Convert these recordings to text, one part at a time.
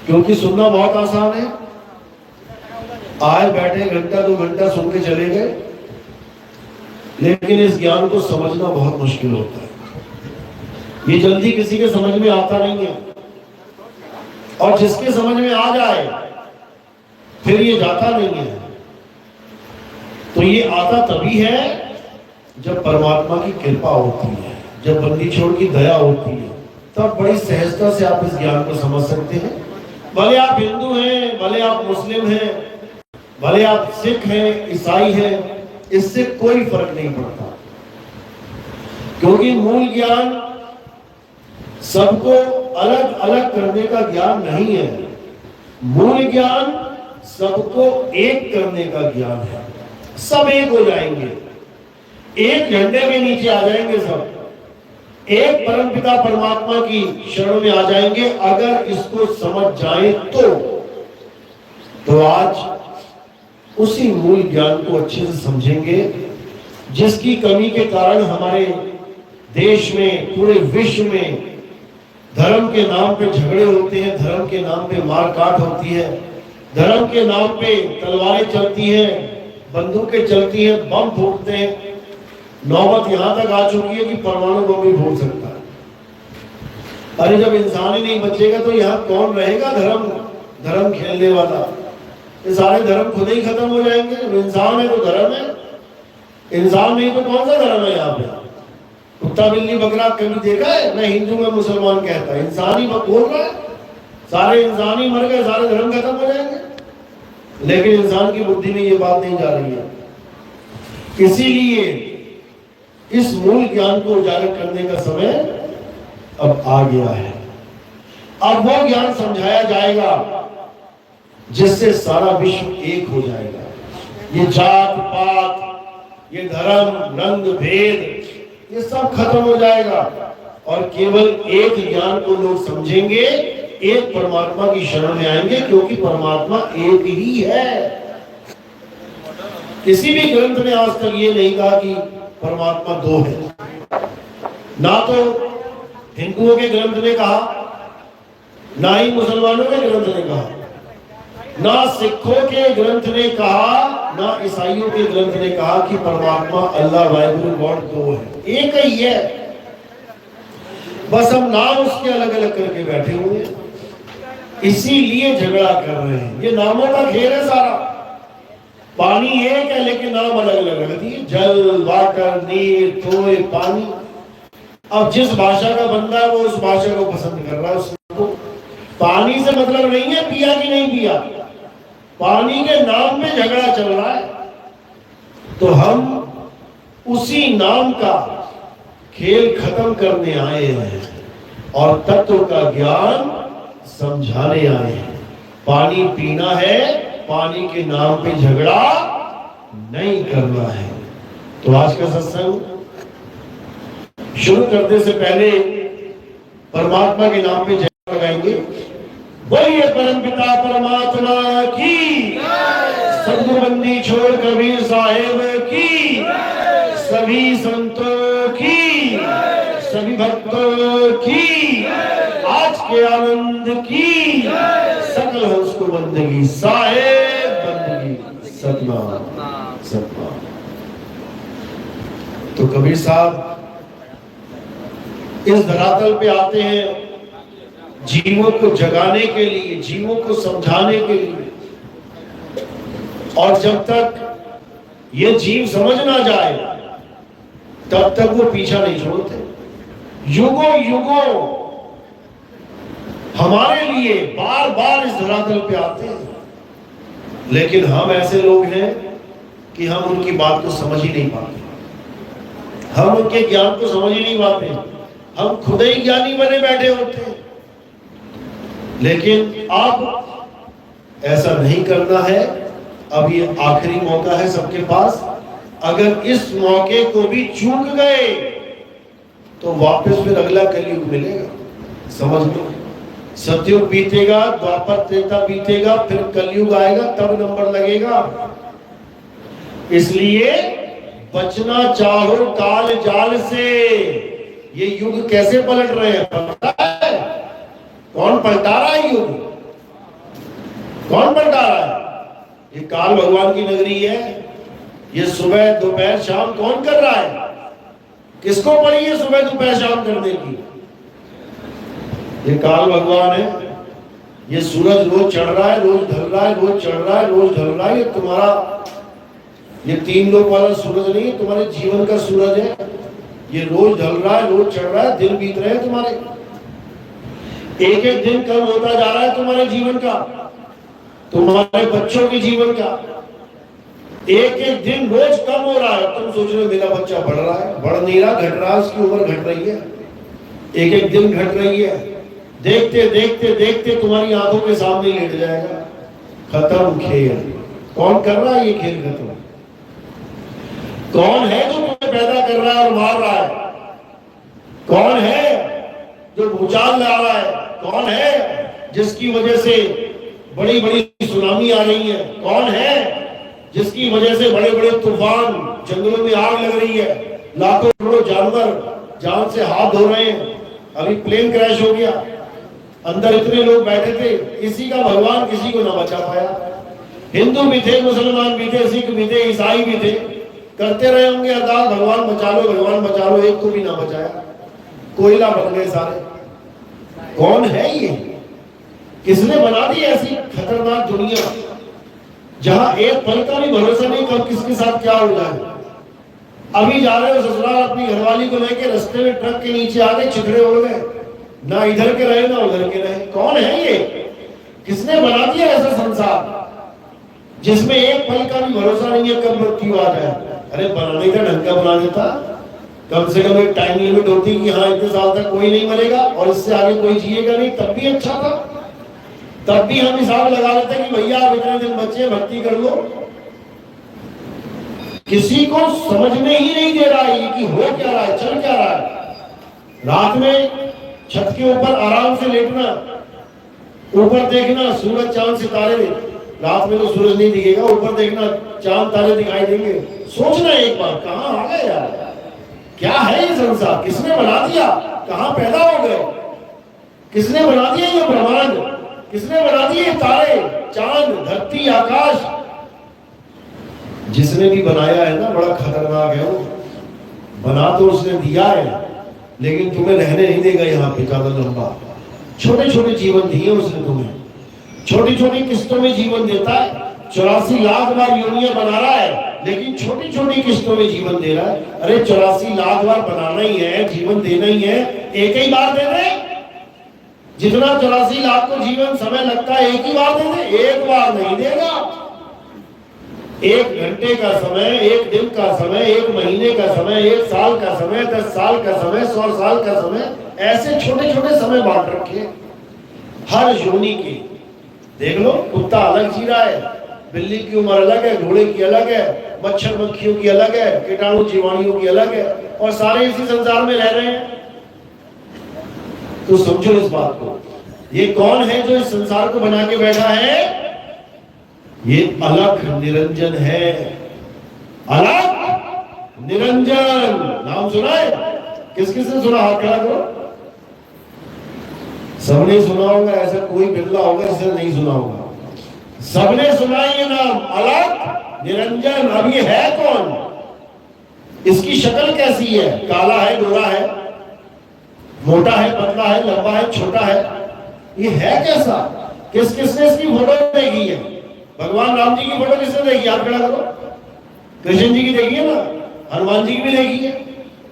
क्योंकि सुनना बहुत आसान है, आए बैठे घंटा 2 घंटा सुन के चले गए, लेकिन इस ज्ञान को समझना बहुत मुश्किल होता है। ये जल्दी किसी के समझ में आता नहीं है, और जिसके समझ में आ जाए फिर ये जाता नहीं है। तो ये आता तभी है जब परमात्मा की कृपा होती है, जब बंदी छोड़ की दया होती है, तब बड़ी सहजता से आप इस ज्ञान को समझ सकते हैं। भले आप हिंदू हैं, भले आप मुस्लिम हैं, भले आप सिख हैं, ईसाई हैं, इससे कोई फर्क नहीं पड़ता, क्योंकि मूल ज्ञान सबको अलग अलग करने का ज्ञान नहीं है। मूल ज्ञान सबको एक करने का ज्ञान है। सब एक हो जाएंगे, एक झंडे के नीचे आ जाएंगे, सब एक परमपिता परमात्मा की शरण में आ जाएंगे अगर इसको समझ जाए तो आज उसी मूल ज्ञान को अच्छे से समझेंगे, जिसकी कमी के कारण हमारे देश में, पूरे विश्व में धर्म के नाम पे झगड़े होते हैं, धर्म के नाम पे मारकाट होती है, धर्म के नाम पे तलवारें चलती हैं, बंदूकें चलती हैं, बम फूटते हैं। नौबत यहां तक आ चुकी है कि परमाणु बम भी फूट सकता है। अरे जब इंसान ही नहीं बचेगा तो यहाँ कौन रहेगा धर्म खेलने वाला? ये सारे धर्म खुद ही खत्म हो जाएंगे। इंसान है तो धर्म है, इंसान नहीं तो कौन सा धर्म है? यहाँ पे कुत्ता बिल्ली बकरा कभी देखा है? मैं हिंदू में मुसलमान कहता है, इंसान ही बोल रहा है, सारे इंसान ही मर गए, सारे धर्म खत्म हो जाएंगे। लेकिन इंसान की बुद्धि में ये बात नहीं जा रही है। इसीलिए इस मूल ज्ञान को उजागर करने का समय अब आ गया है। अब वो ज्ञान समझाया जाएगा जिससे सारा विश्व एक हो जाएगा। ये जात पात, ये धर्म, रंग भेद, ये सब खत्म हो जाएगा और केवल एक ज्ञान को लोग समझेंगे, एक परमात्मा की शरण में आएंगे, क्योंकि परमात्मा एक ही है। किसी भी ग्रंथ ने आज तक ये नहीं कहा कि परमात्मा दो है। ना तो हिंदुओं के ग्रंथ ने कहा, ना ही मुसलमानों के ग्रंथ ने कहा, ना सिखों के ग्रंथ ने कहा, ना ईसाइयों के ग्रंथ ने कहा कि परमात्मा अल्लाह वाहिगुरु गॉड दो है, एक ही है। बस हम नाम उसके अलग अलग करके बैठे हुए हैं, इसीलिए झगड़ा कर रहे हैं। ये नामों का खेल है सारा। पानी एक है लेकिन नाम अलग अलग है। जल, वाटर, नीर, तोय, पानी। अब जिस भाषा का बंदा है वो उस भाषा को पसंद कर रहा है। उसको पानी से मतलब नहीं है पिया कि नहीं पिया, पानी के नाम में झगड़ा चल रहा है। तो हम उसी नाम का खेल खत्म करने आए हैं और तत्व का ज्ञान समझाने आए हैं। पानी पीना है, पानी के नाम पे झगड़ा नहीं करना है। तो आज का सत्संग शुरू करने से पहले परमात्मा के नाम पे जय लगाएंगे। बोलिए परमपिता परमात्मा की, सद्गुरुबंदी छोड़ कबीर साहेब की, सभी संतों की, सभी भक्तों की, आज के आनंद की, सकल हंस को बंदगी, साहेब बंदगी, सतनाम सतनाम। तो कबीर साहब इस धरातल पे आते हैं जीवों को जगाने के लिए, जीवों को समझाने के लिए। और जब तक ये जीव समझ ना जाए तब तक वो पीछा नहीं छोड़ते। युगों युगों हमारे लिए बार बार इस धरातल पे आते हैं, लेकिन हम ऐसे लोग हैं कि हम उनकी बात को समझ ही नहीं पाते, हम उनके ज्ञान को समझ ही नहीं पाते। हम खुद ही ज्ञानी बने बैठे होते हैं। लेकिन अब ऐसा नहीं करना है। अब ये आखिरी मौका है सबके पास। अगर इस मौके को भी चूक गए तो वापस फिर अगला कलयुग मिलेगा। समझ लो, सतयुग बीतेगा, द्वापर त्रेता बीतेगा, फिर कलयुग आएगा, तब नंबर लगेगा। इसलिए बचना चाहो काल जाल से। ये युग कैसे पलट रहे हैं पता है? कौन पलटा रहा है युग? कौन भटका रहा है? ये काल भगवान की नगरी है। ये सुबह दोपहर शाम कौन कर रहा है? किसको पड़ी है सुबह दोपहर शाम करने की? ये काल भगवान है। ये सूरज रोज चढ़ रहा है, रोज ढल रहा है, रोज चढ़ रहा है, रोज ढल रहा है। ये तुम्हारा, ये 3 लोग वाला सूरज नहीं है, तुम्हारे जीवन का सूरज है। ये रोज ढल रहा है, रोज चढ़ रहा है, दिन बीत रहे हैं तुम्हारे। एक एक दिन कम होता जा रहा है तुम्हारे जीवन का, तुम्हारे बच्चों के जीवन का। एक एक दिन रोज कम हो रहा है। तुम सोच रहे हो मेरा बच्चा बढ़ रहा है, बढ़ नहीं रहा, घट रहा है, उसकी उम्र घट रही है, एक एक दिन घट रही है। देखते देखते देखते तुम्हारी आंखों के सामने लेट जाएगा। खत्म खेल। कौन कर रहा है ये खेल खत्म? कौन है जो तुम्हें पैदा कर रहा है और मार रहा है? कौन है जो भूचाल ला रहा है? कौन है जिसकी वजह से बड़ी बड़ी सुनामी आ रही है? कौन है जिसकी वजह से बड़े बड़े तूफान, जंगलों में आग लग रही है, लाखों करोड़ों जानवर जान से हाथ धो रहे हैं? अभी प्लेन क्रैश हो गया, अंदर इतने लोग बैठे थे, किसी का भगवान किसी को ना बचा पाया। हिंदू भी थे, मुसलमान भी थे, सिख भी थे, ईसाई भी थे, करते रहे होंगे अरदास, भगवान बचा लो, भगवान बचा लो, एक को भी ना बचाया। कोयला बन गए सारे। कौन है ये? किसने बना दी ऐसी खतरनाक दुनिया जहां एक पल का भी भरोसा नहीं कब किसके साथ क्या हो जाए? अभी जा रहे हो ससुराल अपनी घरवाली को लेके, रास्ते में ट्रक के नीचे आ गए, छिकड़े उड़ गए, ना इधर के रहे ना उधर के रहे। कौन है ये? किसने बना दिया ऐसा संसार जिसमें एक पल का भी भरोसा नहीं है कब मृत्यु आ जाए? अरे बनाने का ढंग का बना देता, कम से कम एक टाइम लिमिट होती कि हाँ इतने साल तक कोई नहीं मरेगा और इससे आगे कोई जिएगा नहीं, तब भी अच्छा था। तब भी हम हिसाब लगा लेते कि भैया आप इतने दिन बच्चे भक्ति कर लो। किसी को समझ में ही नहीं दे रहा है कि हो क्या रहा है, चल क्या रहा है। रात में छत के ऊपर आराम से लेटना, ऊपर देखना सूरज चांद सितारे। रात में तो सूरज नहीं दिखेगा, ऊपर देखना चांद तारे दिखाई देंगे। सोचना एक बार, कहां आ गए यार? क्या है ये संसार? किसने बना दिया? कहां पैदा हो गए? किसने बना दिया ये ब्रह्मांड? किसने बना दिए तारे, चांद, धरती, आकाश? जिसने भी बनाया है ना, बड़ा खतरनाक है वो। बना तो उसने दिया है, लेकिन तुम्हें रहने नहीं देगा यहाँ पे ज्यादा लंबा। छोटे छोटे जीवन दिए उसने तुम्हें, छोटी छोटी किस्तों में जीवन देता है। 84 लाख बार योनियां बना रहा है, लेकिन छोटी छोटी किस्तों में जीवन दे रहा है। अरे 84 लाख बार बनाना ही है, जीवन देना ही है, एक ही बार दे दे। जितना 84 लाख को जीवन समय लगता है, एक ही बार दे दे। एक बार नहीं देगा। 1 घंटे का समय, 1 दिन का समय, 1 महीने का समय, 1 साल का समय, 10 साल का समय, 100 साल का समय, ऐसे छोटे छोटे समय बांट रखे हर योनि के। देख लो, कुत्ता अलग जी रहा है, बिल्ली की उम्र अलग है, घोड़े की अलग है, मच्छर मक्खियों की अलग है, कीटाणु जीवाणुओं की अलग है, और सारे इसी संसार में रह रहे हैं। तो समझो इस बात को। ये कौन है जो इस संसार को बना के बैठा है? ये अलख निरंजन है। अलख निरंजन नाम सुना है? किस किस ने सुना? हाथ खड़ा करो। सबने सुना होगा, ऐसा कोई बिरला होगा जिसने नहीं सुना होगा। सबने सुना ये नाम, अलख निरंजन। अब ये है कौन? इसकी शक्ल कैसी है? काला है, गोरा है, मोटा है, पतला है, लंबा है, छोटा है? ये है कैसा? किस किसने इसकी फोटो देखी है? भगवान राम जी की फोटो किसने देखी? हाथ खड़ा करो। कृष्ण जी की देखी है ना, हनुमान जी की भी देखी है,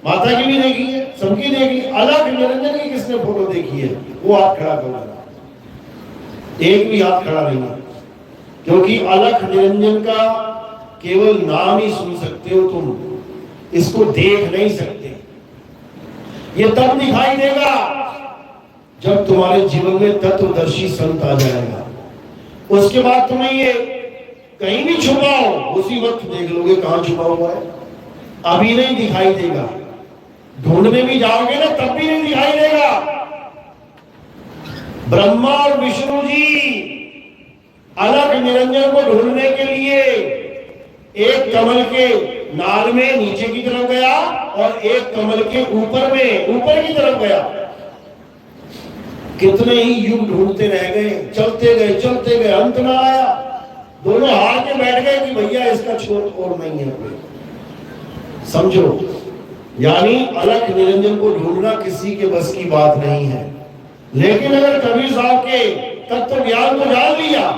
माता की भी देखी है, सबकी देखी है। अलख निरंजन की किसने फोटो देखी है? वो हाथ खड़ा करो। एक भी हाथ खड़ा नहीं है, क्योंकि अलख निरंजन का केवल नाम ही सुन सकते हो तुम, इसको देख नहीं सकते। ये तब दिखाई देगा जब तुम्हारे जीवन में तत्वदर्शी संत आ जाएगा। उसके बाद तुम्हें ये कहीं भी छुपाओ, उसी वक्त देख लोगे कहां छुपा हुआ है। अभी नहीं दिखाई देगा, ढूंढने भी जाओगे ना तब भी नहीं दिखाई देगा। ब्रह्मा और विष्णु जी अलख निरंजन को ढूंढने के लिए एक कमल के नाल में नीचे की तरफ गया और एक कमल के ऊपर में ऊपर की तरफ गया। कितने ही युग ढूंढते रह गए, चलते गए, अंत में आया, दोनों हार के बैठ गए कि भैया इसका छोर और नहीं है कोई। समझो, यानी अलख निरंजन को ढूंढना किसी के बस की बात नहीं है। लेकिन अगर कबीर साहब के तत्व ज्ञान को जान लिया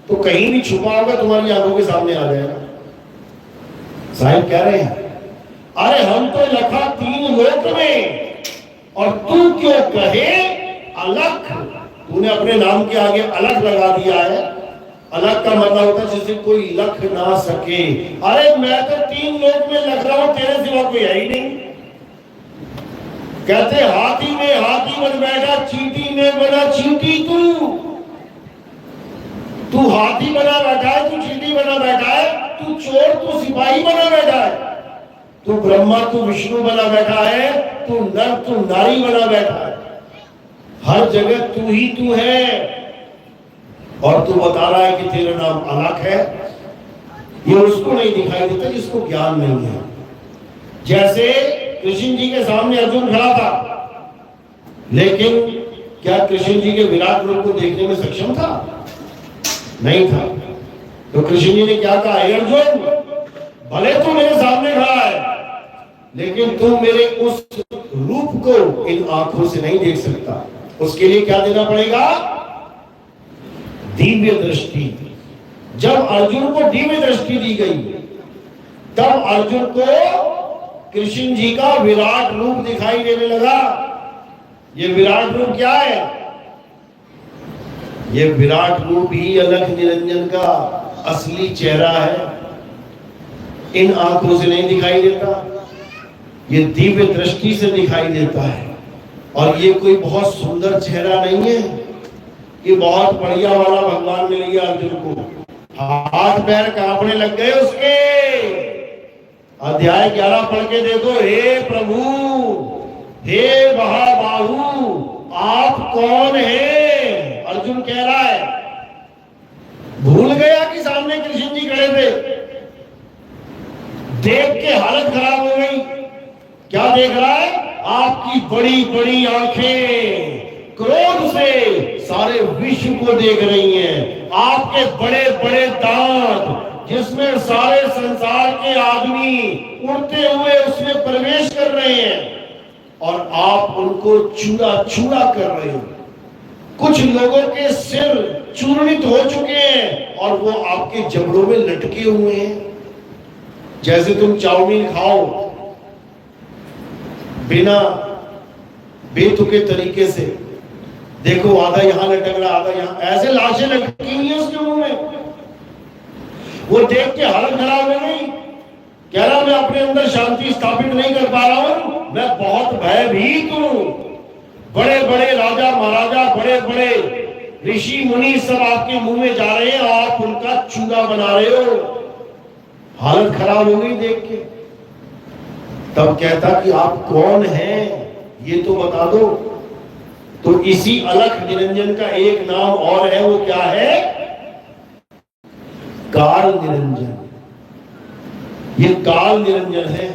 तो कहीं भी छुपा होगा तुम्हारी आंखों के सामने आ जाएगा। साहिब कह रहे हैं, अरे हम तो लखा 3 लोक में और तू क्यों कहे अलख। तूने अपने नाम के आगे अलख लगा दिया है। अलख का मतलब होता है जिसे कोई लख ना सके। अरे मैं तो 3 लोक में लग रहा हूं, तेरे सिवा कोई है ही नहीं। कहते हाथी में हाथी बन बैठा, चींटी में बना चींटी। तू हाथी बना बैठा है, तू चींटी बना बैठा है, तू चोर, तू सिपाही बना बैठा है, तू ब्रह्मा, तू विष्णु बना बैठा है, तू नर, तू नारी बना बैठा है। हर जगह तू ही तू है और तू बता रहा है कि तेरा नाम अलख है। ये उसको नहीं दिखाई देता जिसको ज्ञान नहीं है। जैसे कृष्ण जी के सामने अर्जुन खड़ा था, लेकिन क्या कृष्ण जी के विराट रूप को देखने में सक्षम था? नहीं था। तो कृष्ण जी ने क्या कहा, अर्जुन भले तू मेरे सामने खड़ा है लेकिन तू मेरे उस रूप को इन आंखों से नहीं देख सकता। उसके लिए क्या देना पड़ेगा? दिव्य दृष्टि। जब अर्जुन को दिव्य दृष्टि दी गई तब अर्जुन को कृष्ण जी का विराट रूप दिखाई देने लगा। ये विराट रूप क्या है? ये विराट रूप ही अलख निरंजन का असली चेहरा है। इन आंखों से नहीं दिखाई देता, ये दिव्य दृष्टि से दिखाई देता है। और ये कोई बहुत सुंदर चेहरा नहीं है, ये बहुत बढ़िया वाला भगवान मिल गया अर्जुन को। हाथ पैर कांपने लग गए उसके। अध्याय 11 पढ़ के देखो। हे प्रभु, हे महाबाहु, आप कौन हैं? अर्जुन कह रहा है। भूल गया कि सामने कृष्ण जी खड़े थे। देख के हालत खराब हो गई। क्या देख रहा है? आपकी बड़ी बड़ी आंखें क्रोध से सारे विश्व को देख रही हैं। आपके बड़े बड़े दांत जिसमें सारे संसार के आदमी उड़ते हुए उसमें प्रवेश कर रहे हैं और आप उनको चूरा चूरा कर रहे हो। कुछ लोगों के सिर चूर्णित हो चुके हैं और वो आपके जबड़ों में लटके हुए हैं। जैसे तुम चाउमीन खाओ बिना बेतुके तरीके से, देखो आधा यहां लटक रहा, आधा यहां, ऐसे लाशें लटकी हुई है उसके मुंह में। वो देख के हालत खराब हो गई। कह रहा मैं अपने अंदर शांति स्थापित नहीं कर पा रहा हूं, मैं बहुत भयभीत हूं। बड़े बड़े राजा महाराजा, बड़े बड़े ऋषि मुनि सब आपके मुंह में जा रहे हैं, आप उनका चूरा बना रहे हो। हालत खराब हो गई देख के। तब कहता कि आप कौन हैं ये तो बता दो। तो इसी अलख निरंजन का एक नाम और है, वो क्या है? काल निरंजन। ये काल निरंजन है।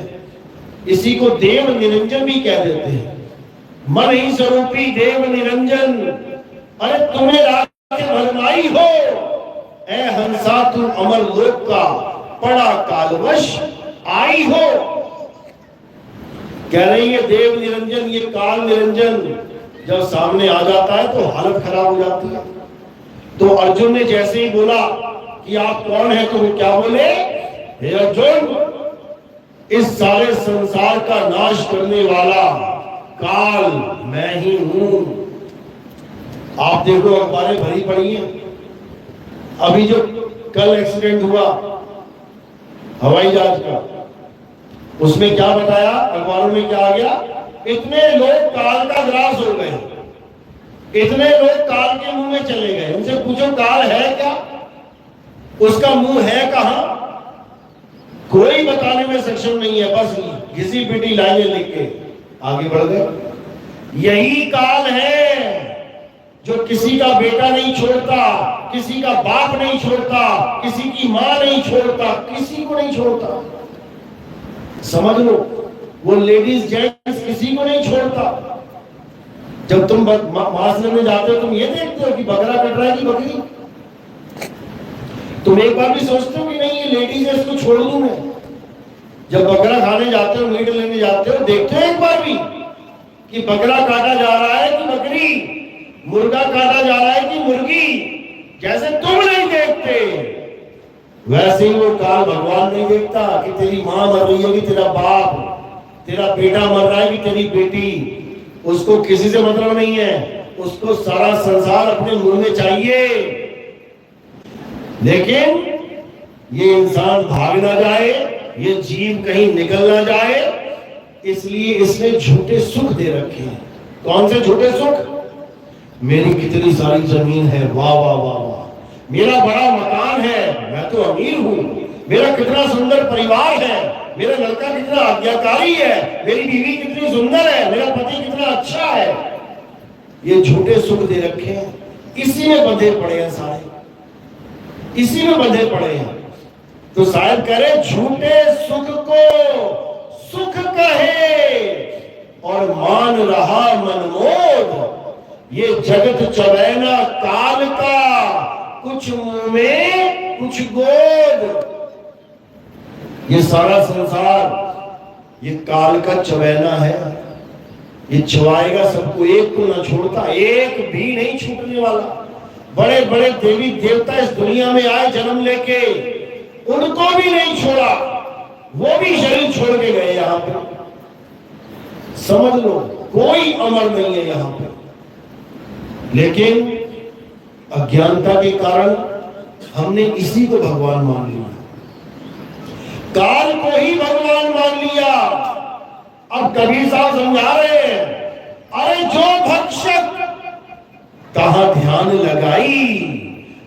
इसी को देव निरंजन भी कह देते हैं। मन ही स्वरूपी देव निरंजन, अरे तुम्हें रात भरमाई हो, ए हंसा तुम अमर लोक का पड़ा कालवश आई हो। कह रही है देव निरंजन, ये काल निरंजन जब सामने आ जाता है तो हालत खराब हो जाती है। तो अर्जुन ने जैसे ही बोला कि आप कौन है, तो वो क्या बोले? हे अर्जुन, इस सारे संसार का नाश करने वाला काल मैं ही हूं। आप देखो अखबारें भरी पड़ी हैं। अभी जो कल एक्सीडेंट हुआ हवाई जहाज का, उसमें क्या बताया अखबारों में, क्या आ गया? इतने लोग काल का ग्रास हो गए, इतने लोग काल के मुंह में चले गए। उनसे पूछो काल है क्या? उसका मुंह है कहां? कोई बताने में सक्षम नहीं है। बस घिसी पिटी लाइनें लिख के आगे बढ़ गए। यही काल है जो किसी का बेटा नहीं छोड़ता, किसी का बाप नहीं छोड़ता, किसी की मां नहीं छोड़ता, किसी को नहीं छोड़ता। समझ लो, वो लेडीज जेंट्स किसी को नहीं छोड़ता। जब तुम मांस लेने जाते हो तुम ये देखते हो कि बकरा कट रहा है कि बकरी? तुम एक बार भी सोचते हो कि नहीं ये लेडीज है इसको छोड़ दूं मैं? जब बकरा खाने जाते हो, मीट लेने जाते हो, देखते हो एक बार भी कि बकरा काटा जा रहा है कि बकरी, मुर्गा काटा जा रहा है कि मुर्गी? जैसे तुम नहीं देखते वैसे ही वो काल भगवान नहीं देखता कि तेरी मां मर रही होगी, तेरा बाप, तेरा बेटा मर रहा है कि तेरी बेटी। उसको किसी से मतलब नहीं है, उसको सारा संसार अपने मुंह में चाहिए। लेकिन ये इंसान भाग ना जाए, ये जीव कहीं निकल ना जाए, इसलिए इसने झूठे सुख दे रखे हैं। कौन से झूठे सुख? मेरी कितनी सारी जमीन है, वाह वाह वाह वाह, मेरा बड़ा मकान है, मैं तो अमीर हूं, मेरा कितना सुंदर परिवार है, मेरा लड़का कितना आज्ञाकारी है, मेरी बीवी कितनी सुंदर है, मेरा पति कितना अच्छा है। ये झूठे सुख दे रखे हैं, इसी में बंधे पड़े हैं सारे, इसी में बंधे पड़े हैं। तो शायद करे झूठे सुख को सुख कहे और मान रहा मनमोद, ये जगत चवैना काल का, कुछ मुंह में कुछ गोद। ये सारा संसार ये काल का चवैना है, ये चबाएगा सबको, एक को ना छोड़ता, एक भी नहीं छूटने वाला। बड़े बड़े देवी देवता इस दुनिया में आए जन्म लेके, उनको भी नहीं छोड़ा, वो भी शरीर छोड़ के गए। यहां पे समझ लो कोई अमर नहीं है यहां पे। लेकिन अज्ञानता के कारण हमने इसी को भगवान मान लिया, काल को ही भगवान मान लिया। अब कबीर साहब समझा रहे हैं, अरे जो भक्षक कहां ध्यान लगाई,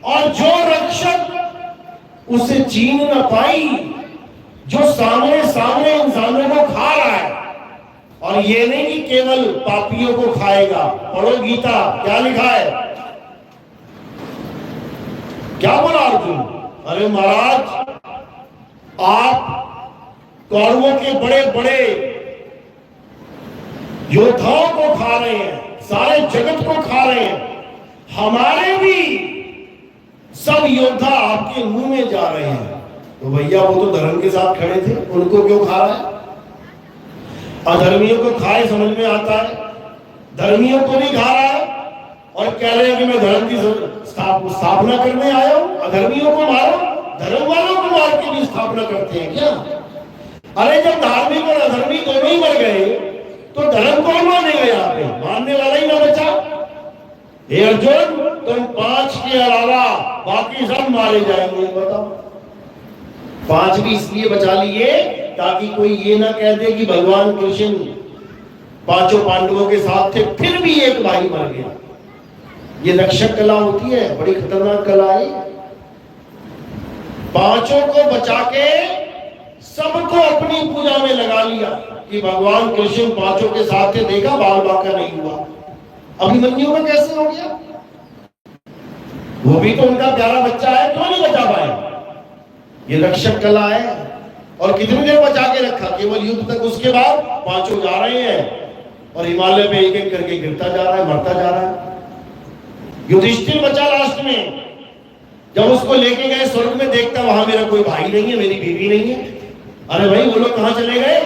और जो रक्षक उसे चीन न पाई। जो सामने सामने इंसानों को खा रहा है, और ये नहीं कि केवल पापियों को खाएगा। पढ़ो गीता, क्या लिखा है, क्या बोला अर्जुन? अरे महाराज आप कौरवों के बड़े बड़े योद्धाओं को खा रहे हैं, सारे जगत को खा रहे हैं, हमारे भी सब योद्धा आपके मुंह में जा रहे हैं। तो भैया वो तो धर्म के साथ खड़े थे, उनको क्यों खा रहा है? अधर्मियों को खाए समझ में आता है, धर्मियों को नहीं खा रहा है, और कह रहे हैं कि मैं धर्म की स्थापना करने आया हूं। अधर्मियों को मारो, धर्म वालों को मार के भी स्थापना करते हैं क्या? अरे जब धार्मिक और अधर्मी दोनों ही मर गए तो धर्म कौन मानेगा? यहाँ पे मानने वाला ही ना बचा। हे अर्जुन, तुम 5 के अलावा बाकी सब मारे जाएंगे। बताओ, 5 भी इसलिए बचा लिए ताकि कोई ये ना कह दे कि भगवान कृष्ण 5 पांडवों के साथ थे, फिर भी एक भाई मर गया। ये रक्षक कला होती है, बड़ी खतरनाक कला है। 5 को बचा के सबको अपनी पूजा में लगा लिया कि भगवान कृष्ण 5 के साथ थे, देखा बाल बाका नहीं हुआ। अभिमन्यु में कैसे हो गया? वो भी तो उनका प्यारा बच्चा है, क्यों नहीं बचा पाए? ये रक्षक कला है। और कितनी देर बचा के रखा? केवल युद्ध तक। उसके बाद 5 जा रहे हैं और हिमालय पे एक एक करके गिरता जा रहा है, मरता जा रहा है। युधिष्ठिर बचा लास्ट में, जब उसको लेके गए स्वर्ग में, देखता वहां मेरा कोई भाई नहीं है, मेरी बीवी नहीं है। अरे भाई वो लोग कहां चले गए?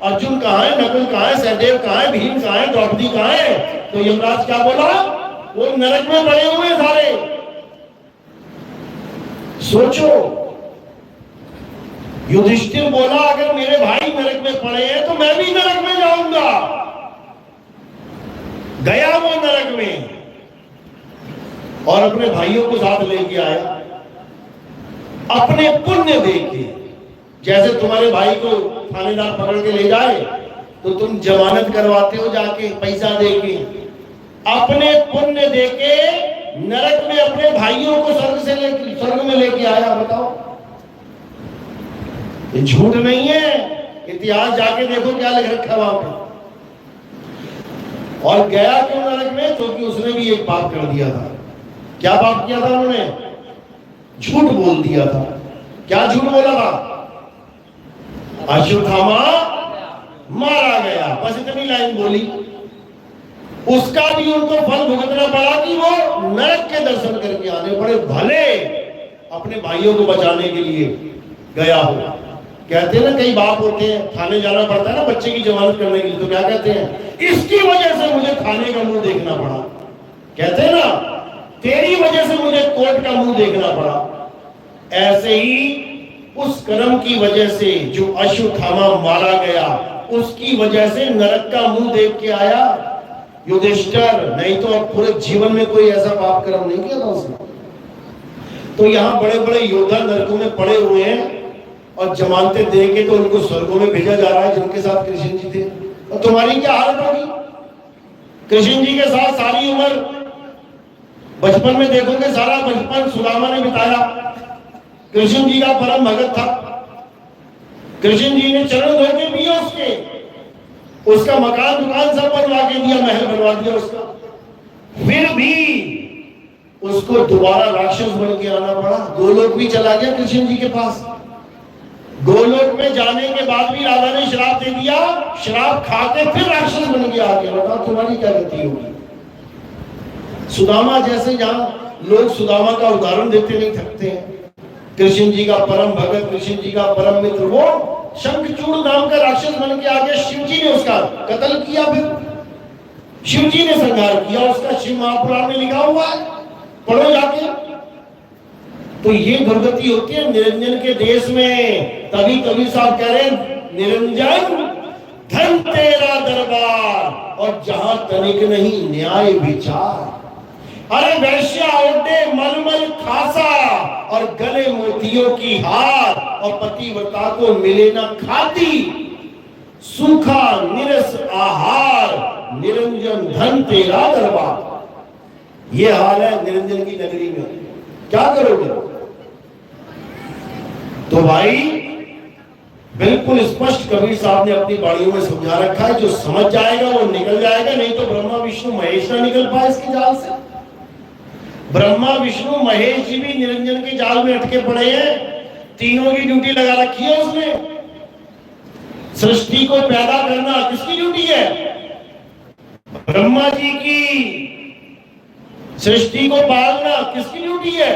अर्जुन कहां है, नकुल कहां है, सहदेव कहां है, भीम कहां है, द्रौपदी कहां है? तो यमराज क्या बोला? वो नरक में पड़े हुए सारे। सोचो, युधिष्ठिर बोला अगर मेरे भाई नरक में पड़े हैं तो मैं भी नरक में जाऊंगा। गया वो नरक में और अपने भाइयों को साथ लेके आया, अपने पुण्य देके। जैसे तुम्हारे भाई को थानेदार पकड़ के ले जाए तो तुम जमानत करवाते हो जाके पैसा देके, अपने पुण्य देके नरक में अपने भाइयों को स्वर्ग में लेके आया। बताओ, ये झूठ नहीं है, इतिहास जाके देखो क्या लिख रखा वहां पे। और गया क्यों नरक में? क्योंकि उसने भी एक पाप कर दिया था। क्या पाप किया था उन्होंने? झूठ बोल दिया था। क्या झूठ बोला था? अश्वत्थामा मारा गया, बस इतनी लाइन बोली। उसका भी उनको फल भुगतना पड़ा कि वो नरक के दर्शन करके आने पड़े, भले अपने भाइयों को बचाने के लिए गया हो। कहते हैं ना, कई बाप होते हैं, थाने जाना पड़ता है ना बच्चे की जमानत करने के लिए, तो क्या कहते हैं, इसकी वजह से मुझे थाने का मुंह देखना पड़ा। कहते हैं ना, तेरी वजह से मुझे कोर्ट का मुंह देखना पड़ा। ऐसे ही उस कर्म की वजह से जो अश्वत्थामा मारा गया, उसकी वजह से नरक का मुंह देख के आया युधिष्ठिर। नहीं तो अब पूरे जीवन में कोई ऐसा पाप कर्म नहीं किया था उसने। तो यहाँ बड़े बड़े योद्धा नरकों में पड़े हुए हैं और जमानतें दे के तो उनको स्वर्गों में भेजा जा रहा है, जिनके साथ कृष्ण जी थे। और तुम्हारी क्या हालत होगी? कृष्ण जी के साथ सारी उम्र, बचपन में देखोगे सारा बचपन सुदामा ने बिताया। कृष्ण जी का परम भगत था, कृष्ण जी ने चरण धो के पिए उसका मकान दुकान सब बनवा के दिया, महल बनवा दिया उसका। फिर भी उसको दोबारा राक्षस बन के आना पड़ा। गोलोक भी चला गया कृष्ण जी के पास। गोलोक में जाने के बाद भी राधा ने श्राप दे दिया, श्राप खा के फिर राक्षस बन के आ गया। बताओ तुम्हारी क्या गति होगी? सुदामा जैसे, जहां लोग सुदामा का उदाहरण देते नहीं थकते हैं। कृष्ण जी का परम भगत, कृष्ण जी का परम मित्र, वो शंखचूड़ नाम का राक्षस बन के आ गया। शिव जी ने उसका कत्ल किया, फिर शिव जी ने संहार किया उसका। शिव महापुराण में लिखा हुआ है, पढ़ो जाके। तो ये दुर्गति होती है निरंजन के देश में। तभी कबीर साहब कह रहे हैं, निरंजन धन तेरा दरबार और जहां तनिक नहीं न्याय विचार। अरे वैश्या ओढ़े मलमल खासा और गले मोतियों की हार, और पतिव्रता को मिले न खाती सूखा निरस आहार। निरंजन धन तेरा दरबार। ये हाल है निरंजन की नगरी में। क्या करोगे? तो भाई बिल्कुल स्पष्ट कबीर साहब ने अपनी बाणियों में समझा रखा है, जो समझ जाएगा वो निकल जाएगा, नहीं तो ब्रह्मा विष्णु महेश ना निकल पाए इसके जाल से। ब्रह्मा विष्णु महेश जी भी निरंजन के जाल में अटके पड़े हैं। तीनों की ड्यूटी लगा रखी है उसने। सृष्टि को पैदा करना किसकी ड्यूटी है? ब्रह्मा जी की। सृष्टि को पालना किसकी ड्यूटी है?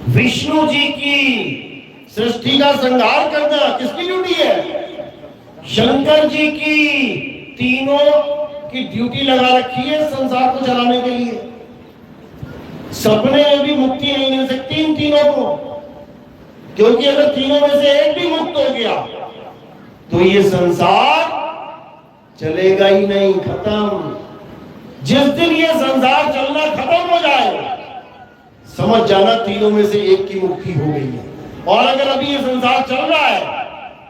विष्णु जी की। सृष्टि का संहार करना किसकी ड्यूटी है? शंकर जी की। तीनों की ड्यूटी लगा रखी है संसार को चलाने के लिए। सपने में भी मुक्ति नहीं मिल सकती इन तीनों को, क्योंकि अगर तीनों में से एक भी मुक्त हो गया तो ये संसार चलेगा ही नहीं, खत्म। जिस दिन ये संसार चलना खत्म हो जाए, समझ जाना तीनों में से एक की मुक्ति हो गई है। और अगर अभी ये संसार चल रहा है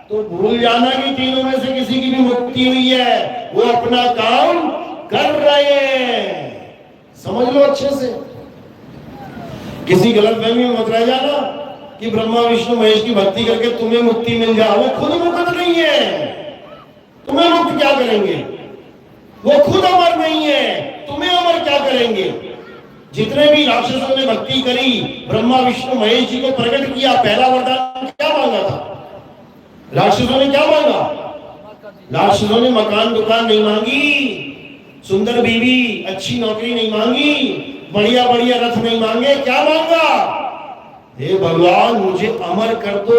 तो भूल जाना कि तीनों में से किसी की भी मुक्ति हुई है। वो अपना काम कर रहे हैं, समझ लो अच्छे से। किसी गलतफहमी में मत रह जाना कि ब्रह्मा विष्णु महेश की भक्ति करके तुम्हें मुक्ति मिल जाए। वो खुद मुक्त नहीं है, तुम्हें मुक्त क्या करेंगे? वो खुद अमर नहीं है, तुम्हें अमर क्या करेंगे? जितने भी राक्षसों ने भक्ति करी, ब्रह्मा विष्णु महेश जी को प्रकट किया, पहला वरदान क्या मांगा था? राक्षसों ने क्या मांगा? राक्षसों ने मकान दुकान नहीं मांगी, सुंदर बीवी, अच्छी नौकरी नहीं मांगी, बढ़िया बढ़िया रथ नहीं मांगे। क्या मांगा? हे भगवान मुझे अमर कर दो।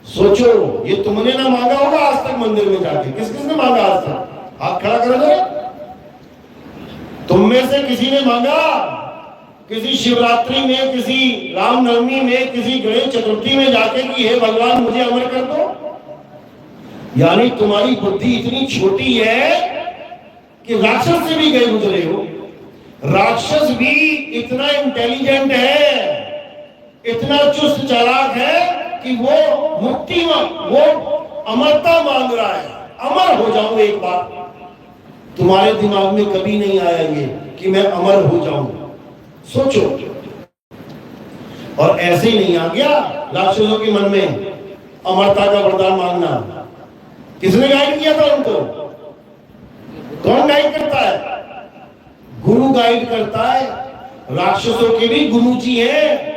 सोचो, ये तुमने ना मांगा होगा आज तक मंदिर में जाके। किस किसने मांगा आज तक? हाथ खड़ा करो जरा। तुम में से किसी ने मांगा? किसी शिवरात्रि में, किसी रामनवमी में, किसी गणेश चतुर्थी में जाके कि हे भगवान मुझे अमर कर दो? यानी तुम्हारी बुद्धि इतनी छोटी है कि राक्षस से भी गए गुजरे हो। राक्षस भी इतना इंटेलिजेंट है, इतना चुस्त चालाक है कि वो मुक्ति वो अमरता मांग रहा है। अमर हो जाऊं एक बार। तुम्हारे दिमाग में कभी नहीं आया ये कि मैं अमर हो जाऊं। सोचो। और ऐसे ही नहीं आ गया राक्षसों के मन में अमरता का वरदान मांगना। किसने गाइड किया था उनको? कौन गाइड करता है? गुरु गाइड करता है। राक्षसों के भी गुरु जी हैं।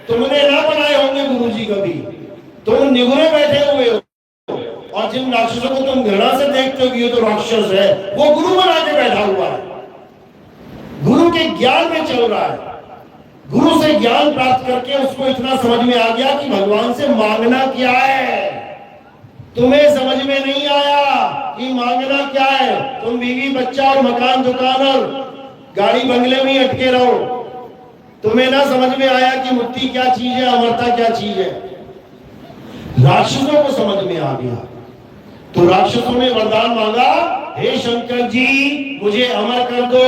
तुमने ना बनाए होंगे गुरु जी कभी, तुम निगुरे बैठे हुए हो और और जिन राक्षसों को तुम घृणा से देखते हो कि ये तो राक्षस है, वो गुरु बना के बैठा हुआ है, गुरु के ज्ञान में चल रहा है। गुरु से ज्ञान प्राप्त करके उसको इतना समझ में आ गया कि भगवान से मांगना क्या है। तुम्हें समझ में नहीं आया कि मांगना क्या है। तुम बीवी बच्चा और मकान दुकान और गाड़ी बंगले में ही अटके रहो। तुम्हें ना समझ में आया कि मुक्ति क्या चीज है, अमरता क्या चीज है। राक्षसों को समझ में आ गया, तो राक्षसों ने वरदान मांगा, हे शंकर जी मुझे अमर कर दो,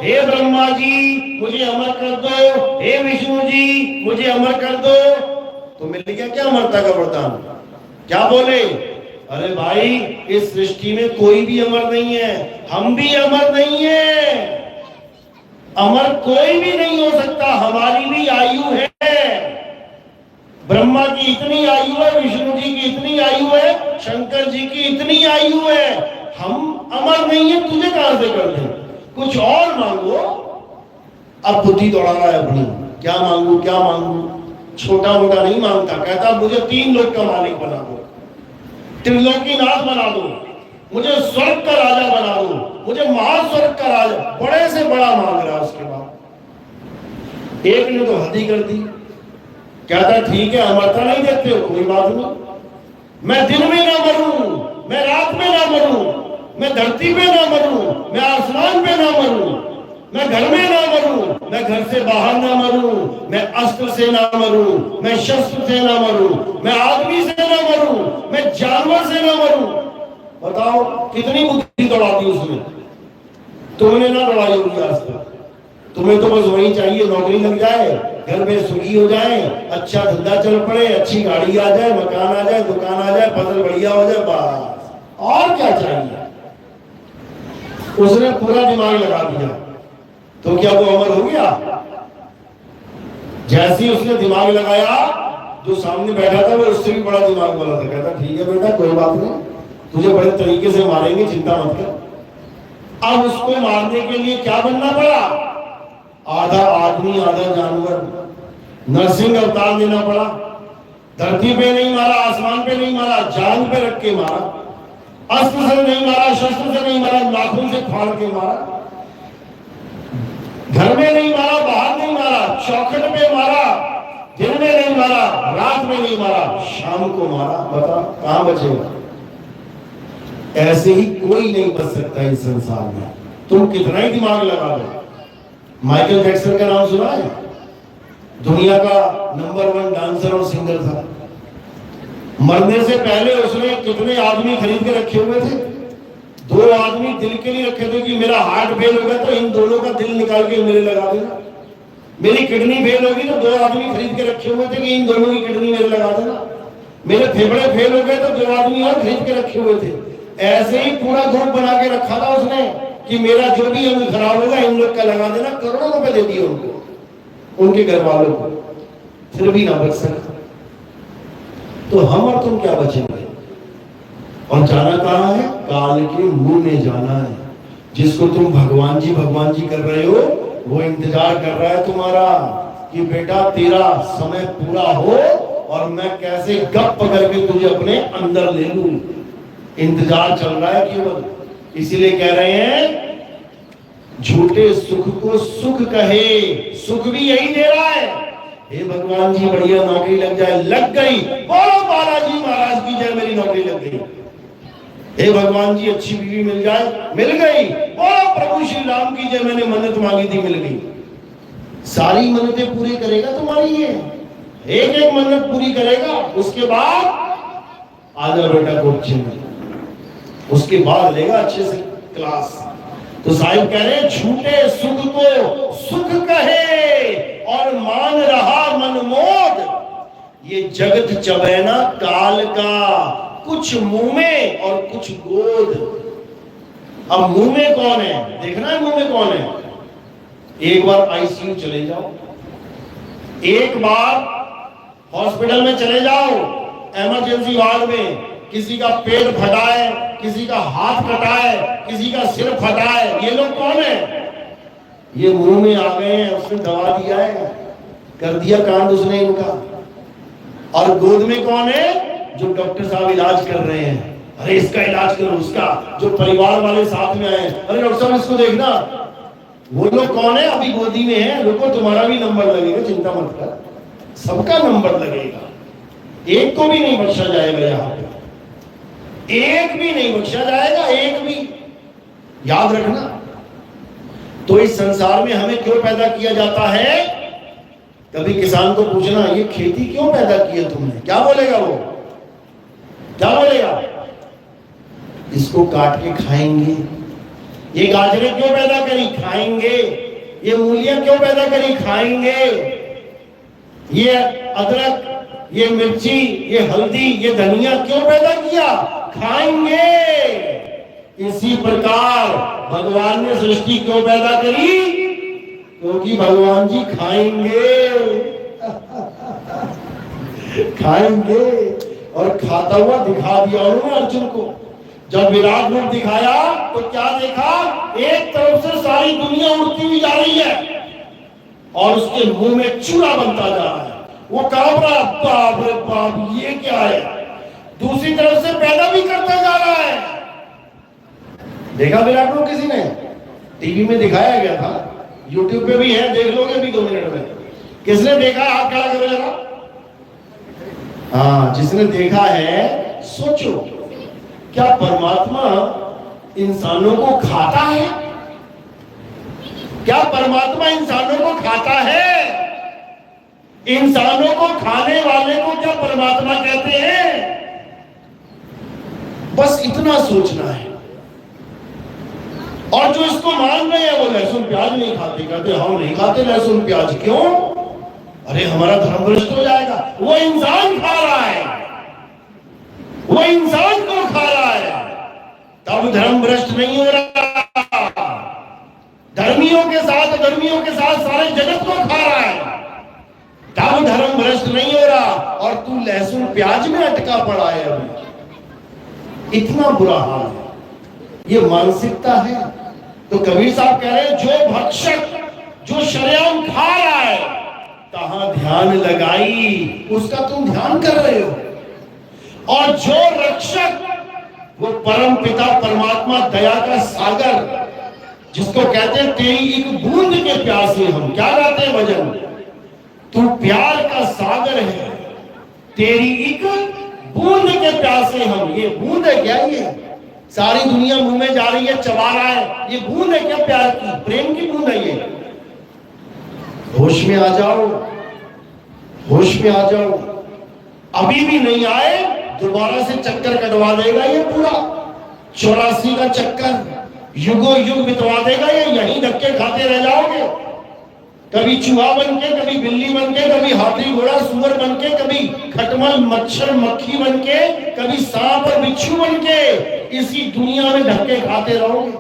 हे ब्रह्मा जी मुझे अमर कर दो, हे विष्णु जी मुझे अमर कर दो। तो मिल गया क्या अमरता का वरदान? क्या बोले? अरे भाई इस सृष्टि में कोई भी अमर नहीं है, हम भी अमर नहीं है, अमर कोई भी नहीं हो सकता। हमारी भी आयु है, ब्रह्मा की इतनी आयु है, विष्णु जी की इतनी आयु है, शंकर जी की इतनी आयु है, हम अमर नहीं है। तुझे कहां से कर दें? कुछ और मांगो। अब बुद्धि दौड़ा रहा है अपनी, क्या मांगू क्या मांगू, छोटा मोटा नहीं मांगता। कहता मुझे 3 लोक का मालिक बना दो, त्रिलोकीनाथ बना दो, मुझे स्वर्ग का राजा बना दो, मुझे महास्वर्ग का राजा। बड़े से बड़ा मांग रहा। उसके बाद एक ने तो हद ही कर दी। कहता ठीक है अमरता नहीं देते हो, कोई बात नहीं, मैं दिन में ना मरूं, मैं रात में ना मरूं, मैं धरती पे ना मरूं, मैं आसमान पे ना मरूं, मैं घर में ना मरूं, मैं घर से बाहर ना मरूं, मैं अस्त्र से ना मरूं, मैं शस्त्र से ना मरूं, मैं आदमी से ना मरूं, मैं जानवर से ना मरूं। बताओ कितनी बुद्धि दौड़ा दी उसने। तुमने ना दौड़ाई होगी आज तक। तुम्हें तो बस वही चाहिए, नौकरी लग जाए, घर में सुखी हो जाए, अच्छा धंधा चल पड़े, अच्छी गाड़ी आ जाए, मकान आ जाए, दुकान आ जाए, फसल बढ़िया हो जाए, बस और क्या चाहिए। उसने पूरा दिमाग लगा दिया, तो क्या वो अमर हो गया? जैसे ही उसने दिमाग लगाया, जो सामने बैठा था वो उससे भी बड़ा दिमाग वाला था। कहता ठीक है बेटा कोई बात नहीं, तुझे बड़े तरीके से मारेंगे, चिंता मत कर। अब उसको मारने के लिए क्या बनना पड़ा? आधा आदमी आधा जानवर, नरसिंह अवतार लेना पड़ा। धरती पे नहीं मारा, आसमान पे नहीं मारा, जांग पे रख के मारा, अस्त्र से नहीं मारा, शस्त्र से नहीं मारा, नाखून से फाड़ के मारा। घर में नहीं मारा, बाहर नहीं मारा, चौखट पे मारा, दिन में नहीं मारा, रात में नहीं मारा, शाम को मारा। बता कहां बचेगा? ऐसे ही कोई नहीं बच सकता इस संसार में, तुम कितना ही दिमाग लगा लो। माइकल जैक्सन का नाम सुना है? दुनिया का नंबर 1 डांसर और सिंगर था। मरने से पहले उसने कितने आदमी खरीद के रखे हुए थे? 2 आदमी दिल के लिए रखे थे कि मेरा हार्ट फेल हो गया तो इन दोनों का दिल निकाल के मेरे लगा देना, मेरी किडनी फेल होगी तो 2 आदमी खरीद के रखे हुए थे कि इन दोनों की किडनी मेरे लगा देना, मेरे फेफड़े फेल हो गए तो 2 आदमी और खरीद के रखे हुए थे। ऐसे ही पूरा ग्रुप बना के रखा था उसने कि मेरा जो भी अंग खराब होगा इन लोग का लगा देना। करोड़ों रुपए दे दिए उनको, उनके घर वालों को, फिर भी ना बच सका। तो हम और तुम क्या बचेंगे? और जाना कहां है? काल के मुंह में जाना है। जिसको तुम भगवान जी कर रहे हो, वो इंतजार कर रहा है तुम्हारा कि बेटा तेरा समय पूरा हो और मैं कैसे गप पकड़ के तुझे अपने अंदर ले लूं। इंतजार चल रहा है केवल। इसीलिए कह रहे हैं झूठे सुख को सुख कहे, सुख भी यही दे रहा है। हे भगवान जी बढ़िया नौकरी लग जाए, लग गई, बोलो बालाजी महाराज की जय, मेरी नौकरी लग गई। हे भगवान जी अच्छी बीवी मिल जाए, मिल गई, बोलो प्रभु श्री राम की जय, मैंने मन्नत मांगी थी, मिल गई। सारी मन्नतें पूरी करेगा तुम्हारी ये, एक एक मन्नत पूरी करेगा। उसके बाद आजा बेटा कोचिंग में, उसके बाद लेगा अच्छे से क्लास। तो साहिब कह रहे झूठे सुख को सुख कहे और मान रहा मनमोद, ये जगत चबैना काल का, कुछ मुंह में और कुछ गोद। अब मुंह में कौन है? देखना है मुंह में कौन है। एक बार आईसीयू चले जाओ, एक बार हॉस्पिटल में चले जाओ, इमरजेंसी वार्ड में किसी का पेट फटा है, किसी का हाथ कटा है, किसी का सिर फटा है, ये लोग कौन है? ये मुंह में आ गए हैं, उसने दवा दिया है, कर दिया कांड उसने इनका। और गोद में कौन है? जो डॉक्टर साहब इलाज कर रहे हैं, अरे इसका इलाज करो, उसका। जो परिवार वाले साथ में आए, अरे डॉक्टर साहब इसको देखना। वो लोग कौन है? अभी गोदी में है, रुको तुम्हारा भी नंबर लगेगा, चिंता मत कर, सबका नंबर लगेगा, एक को भी नहीं बख्शा जाएगा, यहाँ पे एक भी नहीं बख्शा जाएगा, एक भी, याद रखना। तो इस संसार में हमें क्यों पैदा किया जाता है? कभी किसान को पूछना, ये खेती क्यों पैदा की है तुमने, क्या बोलेगा वो? क्या बोलेगा? इसको काट के खाएंगे। ये गाजरें क्यों पैदा करी? खाएंगे। ये मूलियां क्यों पैदा करी? खाएंगे। ये अदरक, ये मिर्ची, ये हल्दी, ये धनिया क्यों पैदा किया? खाएंगे। इसी प्रकार भगवान ने सृष्टि क्यों पैदा करी? क्योंकि भगवान जी खाएंगे। खाएंगे। और खाता हुआ दिखा दिया उन्होंने अर्जुन को। जब विराट रूप दिखाया तो क्या देखा? एक तरफ से सारी दुनिया उड़ती हुई जा रही है और उसके मुंह में चूड़ा बनता जा रहा है, वो कांप रहा, बाप रे बाप ये क्या है। दूसरी तरफ से पैदा भी करता जा रहा है। देखा विराट रूप किसी ने? टीवी में दिखाया गया था, यूट्यूब पे भी है, देख लोगे भी 2 मिनट में। किसने देखा? हाथ खड़ा करो जरा। हाँ, जिसने देखा है, सोचो क्या परमात्मा इंसानों को खाता है? क्या परमात्मा इंसानों को खाता है? इंसानों को खाने वाले को क्या परमात्मा कहते हैं? बस इतना सोचना है। और जो इसको मान रहे हैं वो लहसुन प्याज नहीं खाते, कहते हम नहीं खाते लहसुन प्याज। क्यों? अरे हमारा धर्म भ्रष्ट हो जाएगा। वो इंसान खा रहा है, वो इंसान को खा रहा है, तब धर्म भ्रष्ट नहीं हो रहा। धर्मियों के साथ सारे जगत को खा रहा है, तब धर्म भ्रष्ट नहीं हो रहा। और तू लहसुन प्याज में अटका पड़ा है अभी। इतना बुरा हाल है, ये मानसिकता है। तो कबीर साहब कह रहे हैं, जो भक्षक, जो शरेआम खा रहा है, कहां ध्यान लगाई, उसका तुम ध्यान कर रहे हो। और जो रक्षक, वो परम पिता परमात्मा दया का सागर, जिसको कहते हैं तेरी एक बूंद के प्यासे हम, क्या गाते हैं भजन, तू प्यार का सागर है, तेरी एक बूंद के प्यासे हम। ये बूंद है क्या? ये सारी दुनिया मुंह में जा रही है, चबा रहा है, ये बूंद है क्या? प्यार की, प्रेम की बूंद है ये। होश में आ जाओ, होश में आ जाओ। अभी भी नहीं आए, दोबारा से चक्कर कटवा देगा ये पूरा 84 का चक्कर, युगों युग बितवा देगा ये। यहीं धक्के खाते रह जाओगे, कभी चूहा बन के, कभी बिल्ली बन के, कभी हाथी घोड़ा सुअर बन के, कभी खटमल मच्छर मक्खी बन के, कभी सांप और बिच्छू बन के, इसी दुनिया में धक्के खाते रहोगे।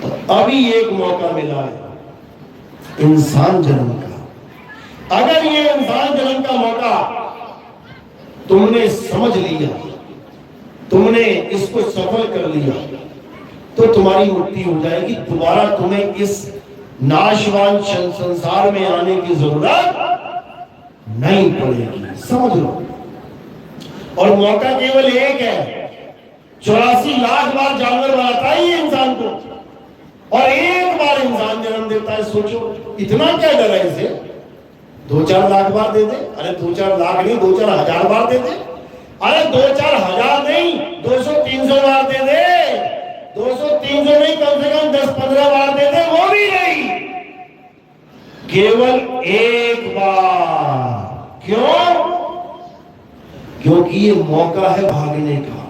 तो अभी एक मौका मिला है इंसान जन्म का। अगर ये इंसान जन्म का मौका तुमने समझ लिया, तुमने इसको सफल कर लिया, तो तुम्हारी मुक्ति हो जाएगी। दोबारा तुम्हें इस नाशवान संसार में आने की जरूरत नहीं पड़ेगी, समझ लो। और मौका केवल एक है, 84 लाख बार जानवर बनाता है ये इंसान को, और एक बार इंसान जन्म देता है। सोचो इतना क्या डर है इसे? 2-4 लाख बार दे दे, अरे 2-4 लाख नहीं, 2-4 हजार बार दे दे, अरे 2-4 हजार नहीं, 200-300 बार दे दे, 200-300 नहीं, कम से कम 10-15 बार दे दे, वो भी नहीं, केवल एक बार। क्यों? क्योंकि ये मौका है भागने का,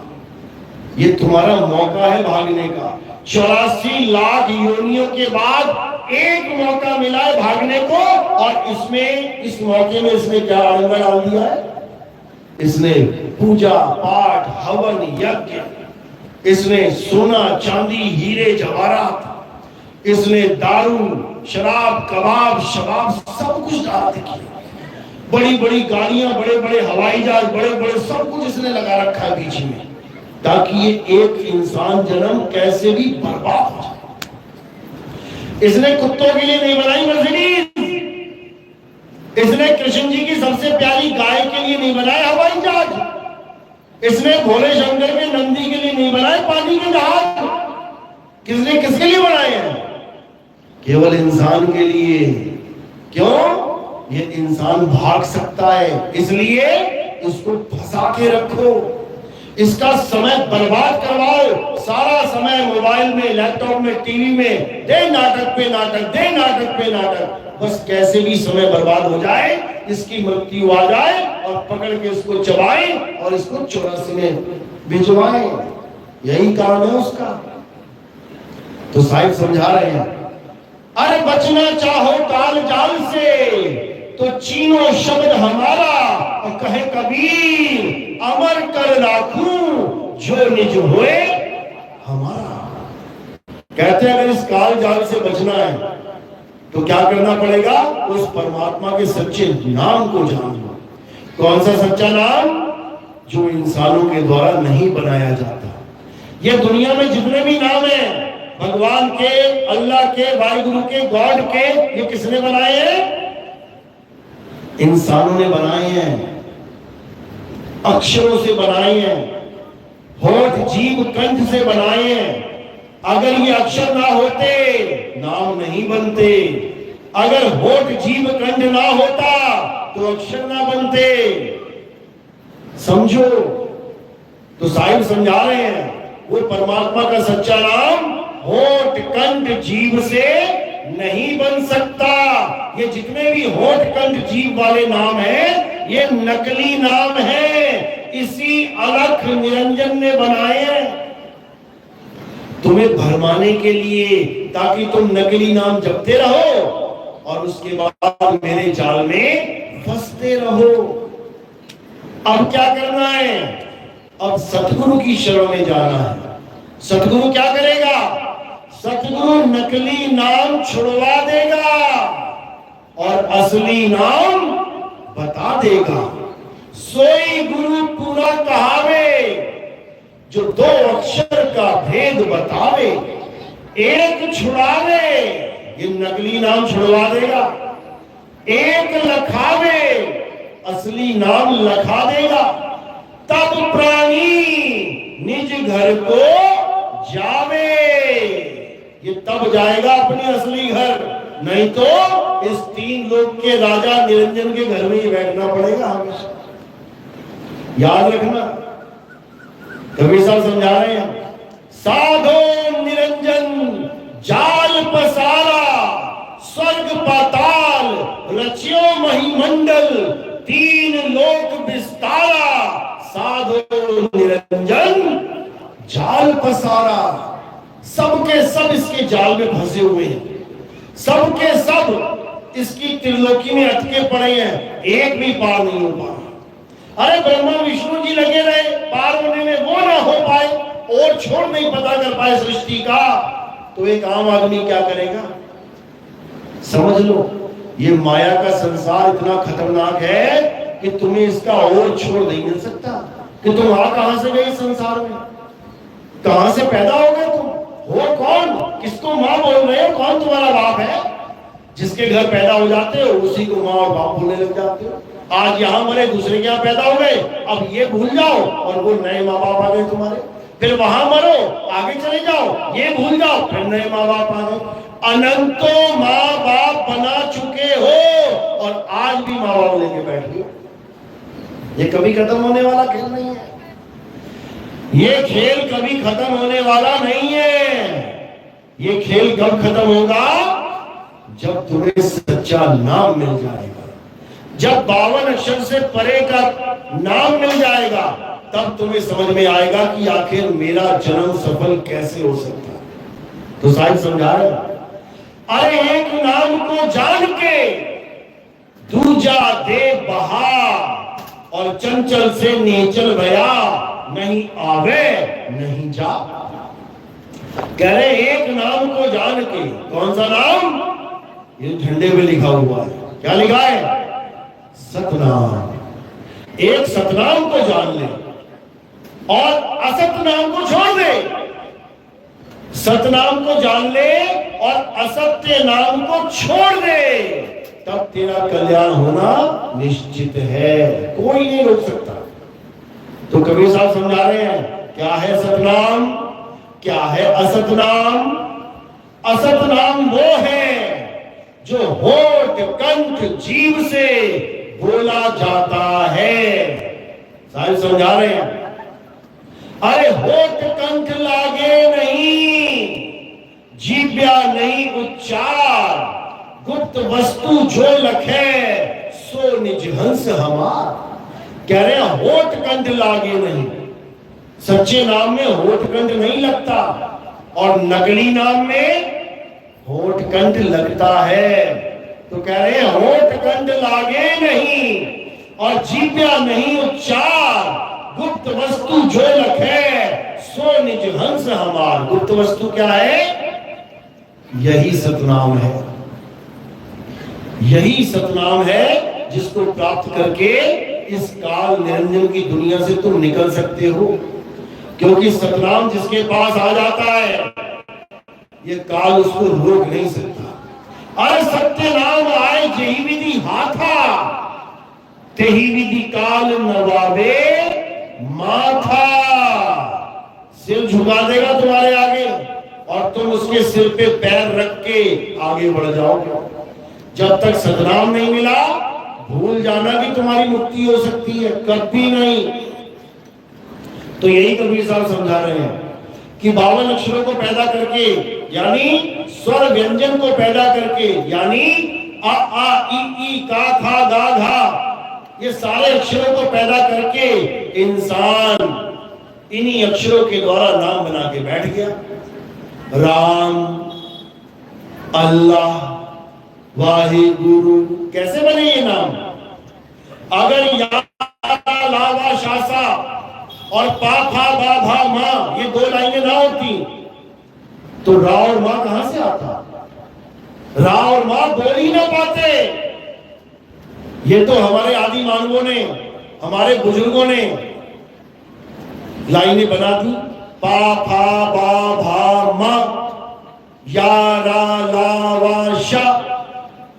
ये तुम्हारा मौका है भागने का। 84 लाख योनियों के बाद एक मौका मिला है भागने को, और इसमें, इस मौके में इसने क्या आड़ंगा डाल दिया है? इसने पूजा पाठ हवन यज्ञ, इसने सोना चांदी हीरे जवाहरात, इसने दारू शराब कबाब शबाब सब कुछ डाल दिया। बड़ी बड़ी गाड़ियां, बड़े बड़े हवाई जहाज, बड़े बड़े सब कुछ इसने लगा रखा है बीच में, ताकि ये एक इंसान जन्म कैसे भी बर्बाद हो जाए। इसने कुत्तों के लिए नहीं बनाई मर्सिडीज, इसने कृष्ण जी की सबसे प्यारी गाय के लिए नहीं बनाया हवाई जहाज, इसने भोले शंकर के नंदी के लिए नहीं बनाए पानी के जहाज। किसने किसके लिए बनाए हैं? केवल इंसान के लिए। क्यों? ये इंसान भाग सकता है, इसलिए इसको फंसा के रखो, इसका समय बर्बाद करवाओ। सारा समय मोबाइल में, लैपटॉप में, टीवी में, दे नाटक पे नाटक, दे नाटक पे नाटक। बस कैसे भी समय बर्बाद हो जाए, इसकी मृत्यु आ जाए और पकड़ के इसको चबाए और इसको 84 में भिजवाए। यही काम है उसका। तो साहिब समझा रहे हैं, अरे बचना चाहो टाल जाल से तो चीनो शब्द हमारा, और कहे कबीर अमर कर राखूं जो निज होए हमारा। कहते हैं अगर इस काल जाल से बचना है तो क्या करना पड़ेगा? उस परमात्मा के सच्चे नाम को जानना। कौन सा सच्चा नाम? जो इंसानों के द्वारा नहीं बनाया जाता। ये दुनिया में जितने भी नाम हैं, भगवान के, अल्लाह के, वाहिगुरु के, गॉड के, ये किसने बनाए हैं? इंसानों ने बनाए हैं, अक्षरों से बनाए हैं, होठ जीभ कंठ से बनाए हैं। अगर ये अक्षर ना होते नाम नहीं बनते, अगर होठ जीभ कंठ ना होता तो अक्षर ना बनते। समझो। तो साहिब समझा रहे हैं वो परमात्मा का सच्चा नाम होठ कंठ जीभ से नहीं बन सकता। ये जितने भी होठ कंठ जीभ वाले नाम हैं, ये नकली नाम हैं, इसी अलख निरंजन ने बनाए हैं तुम्हें भरमाने के लिए, ताकि तुम नकली नाम जपते रहो और उसके बाद मेरे जाल में फंसते रहो। अब क्या करना है? अब सतगुरु की शरण में जाना है। सतगुरु क्या करेगा? सतगुरु नकली नाम छुड़वा देगा और असली नाम बता देगा। सोई गुरु पूरा कहावे जो दो अक्षर का भेद बतावे, एक छुड़ावे, ये नकली नाम छुड़वा देगा। एक लखावे, असली नाम लखा देगा। तब प्राणी निज घर को जावे, ये तब जाएगा अपने असली घर, नहीं तो इस तीन लोक के राजा निरंजन के घर में ही बैठना पड़ेगा हमेशा। याद रखना, कबीर साहब समझा रहे हैं, साधो निरंजन जाल पसारा, स्वर्ग पाताल रचियो महिमंडल, तीन लोक विस्तारा, साधो निरंजन जाल पसारा। सबके सब इसके जाल में फंसे हुए हैं, सबके सब इसकी त्रिलोकी में अटके पड़े हैं, एक भी पार नहीं हो पा। अरे ब्रह्मा विष्णु जी लगे रहे पार होने में, वो ना हो पाए और छोड़ नहीं पता कर पाए सृष्टि का, तो एक आम आदमी क्या करेगा? समझ लो, ये माया का संसार इतना खतरनाक है कि तुम्हें इसका और छोड़ नहीं मिल सकता कि तुम आ कहां से गए संसार में, कहां से पैदा हो गए तुम, हो कौन, किसको मां बोल रहे हो, कौन तुम्हारा बाप है? जिसके घर पैदा हो जाते हो उसी को मां और बाप बोलने लग जाते हो। आज यहां मरे, दूसरे के यहां पैदा हो गए, अब ये भूल जाओ और वो नए माँ बाप आ गए तुम्हारे। फिर वहां मरो, आगे चले जाओ, ये भूल जाओ, फिर नए माँ बाप आ गए। अनंतों माँ बाप बना चुके हो और आज भी माँ बाप लेके बैठे हो। ये कभी खत्म होने वाला खेल नहीं है, ये खेल कभी खत्म होने वाला नहीं है। ये खेल कब खत्म होगा? जब तुम्हें सच्चा नाम मिल जाएगा, जब 52 अक्षर से परे का नाम मिल जाएगा, तब तुम्हें समझ में आएगा कि आखिर मेरा जन्म सफल कैसे हो सकता है। तो साहिब समझा रहे, अरे एक नाम को जान के दूजा दे बहा, और चंचल से नीचल गया, नहीं आवे नहीं जा। कह रहे एक नाम को जान के, कौन सा नाम? ये झंडे पे लिखा हुआ है, क्या लिखा है? सतनाम। एक सतनाम को जान ले और असत नाम को छोड़ दे। सतनाम को जान ले और असत्य नाम को छोड़ दे, तब तेरा कल्याण होना निश्चित है, कोई नहीं रोक सकता। तो कबीर साहब समझा रहे हैं क्या है सतनाम, क्या है असतनाम। असतनाम वो है जो होठ कंठ जीभ से बोला जाता है। साहब समझा रहे हैं, अरे होठ कंठ लागे नहीं, जीव्या नहीं उच्चार, गुप्त वस्तु जो लखे सो निज हंस हमार। कह रहे हैं होठ कंठ लागे नहीं, सच्चे नाम में होठ कंठ नहीं लगता और नकली नाम में होठ कंठ लगता है। तो कह रहे हैं होठ कंठ लागे नहीं और जीव्या नहीं उच्चार, गुप्त वस्तु जो लखे सो निज हंस हमार। गुप्त वस्तु क्या है? यही सतनाम है, यही सतनाम है जिसको प्राप्त करके इस काल निरंजन की दुनिया से तुम निकल सकते हो। क्योंकि सतनाम जिसके पास आ जाता है ये काल उसको रोक नहीं सकता। अरे सत्य नाम आए जही विधि हाथा, तेही विधि काल नवाबे माथा। सिर झुका देगा तुम्हारे आगे और तुम उसके सिर पे पैर रख के आगे बढ़ जाओगे। जब तक सतनाम नहीं मिला भूल जाना कि तुम्हारी मुक्ति हो सकती है, कभी नहीं। तो यही कबीर साहब समझा रहे हैं कि 52 अक्षरों को पैदा करके यानी स्वर व्यंजन को पैदा करके यानी अ आ ई का खा गा घा, ये सारे अक्षरों को पैदा करके इंसान इन्हीं अक्षरों के द्वारा नाम बना के बैठ गया। राम, अल्लाह, वाहिगुरु। कैसे बने ये नाम? अगर या लावा शासा और पा फा बा भा मां ये 2 लाइनें ना होती तो रा और मां कहां से आता? रा और मां बोल ही ना पाते। ये तो हमारे आदि मानवों ने, हमारे बुजुर्गों ने लाइनें बना दी, पा फा बा भा मा या रा ला वा शा।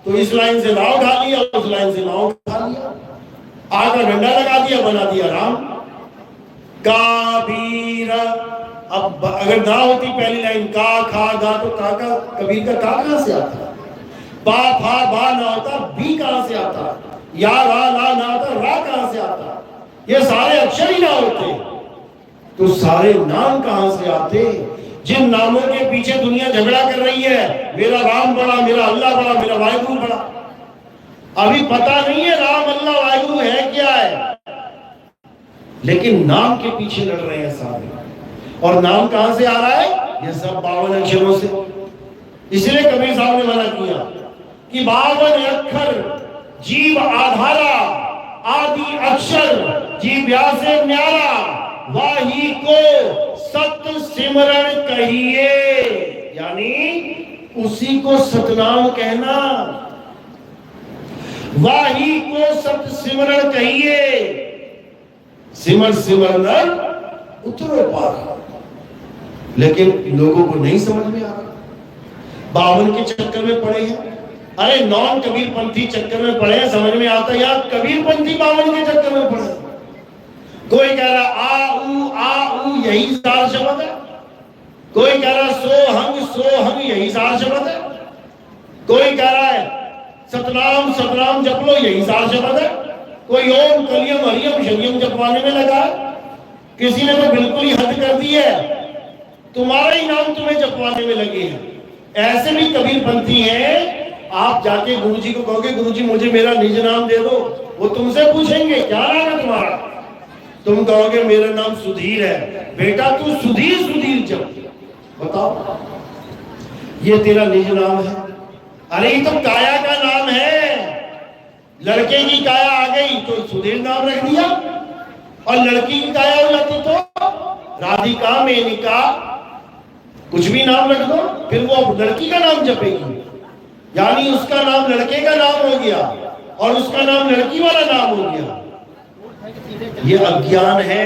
तो इस लाइन से रा उठा लिया, उस लाइन से मा उठा लिया, आ का डंडा लगा दिया, बना दिया राम। काबीर, अब अगर ना होती पहली लाइन का खा गा तो का कबीर का कहां से आता? बा फा बा ना होता, बी कहां से आता? या रा ला ना होता, रा कहां से आता? ये सारे अक्षर ही ना होते तो सारे नाम कहां से आते? जिन नामों के पीछे दुनिया झगड़ा कर रही है, मेरा राम बड़ा, मेरा अल्लाह बड़ा, मेरा वाहिगुरु बड़ा, अभी पता नहीं है राम अल्लाह वाहिगुरु है क्या है, लेकिन नाम के पीछे लड़ रहे हैं सारे। और नाम कहां से आ रहा है? ये सब 52 अक्षरों से। इसलिए कबीर साहब ने मना किया कि 52 अक्षर जीव आधारा, आदि अक्षर जीव व्यासे न्यारा, वाही को सत सिमरण कहिए, यानी उसी को सतनाम कहना। वाही को सत सिमरण कहिए, सिमर सिमर नर उतरो पार। लेकिन लोगों को नहीं समझ में आ रहा, 52 के चक्कर में पड़े हैं। अरे नॉन कबीर पंथी चक्कर में पड़े हैं, समझ में आता यार कबीर पंथी 52 के चक्कर में पड़े। कोई कह रहा आ ऊ यही सार शब्द है, कोई कह रहा सो हंग यही सार शब्द है, कोई कह रहा है सतनाम सतनाम जप लो यही सार शब्द है, कोई ओम कलियम हरियम शरियम जपवाने में लगा है। किसी ने तो बिल्कुल ही हद कर दी है, तुम्हारा ही नाम तुम्हें जपवाने में लगे हैं। ऐसे भी कबीर पंथी हैं, आप जाके गुरुजी को कहोगे गुरुजी मुझे मेरा निज नाम दे दो, वो तुमसे पूछेंगे क्या नाम है तुम्हारा, तुम कहोगे मेरा नाम सुधीर है। बेटा तू सुधीर सुधीर जप, बताओ ये तेरा निज नाम है? अरे ये तो काया का नाम है, लड़के की काया आ गई तो सुधीर नाम रख दिया, और लड़की की काया हो जाती तो राधिका मेनिका कुछ भी नाम रख दो, फिर वो लड़की का नाम जपेगी, यानी उसका नाम लड़के का नाम हो गया और उसका नाम लड़की वाला नाम हो गया। ये अज्ञान है,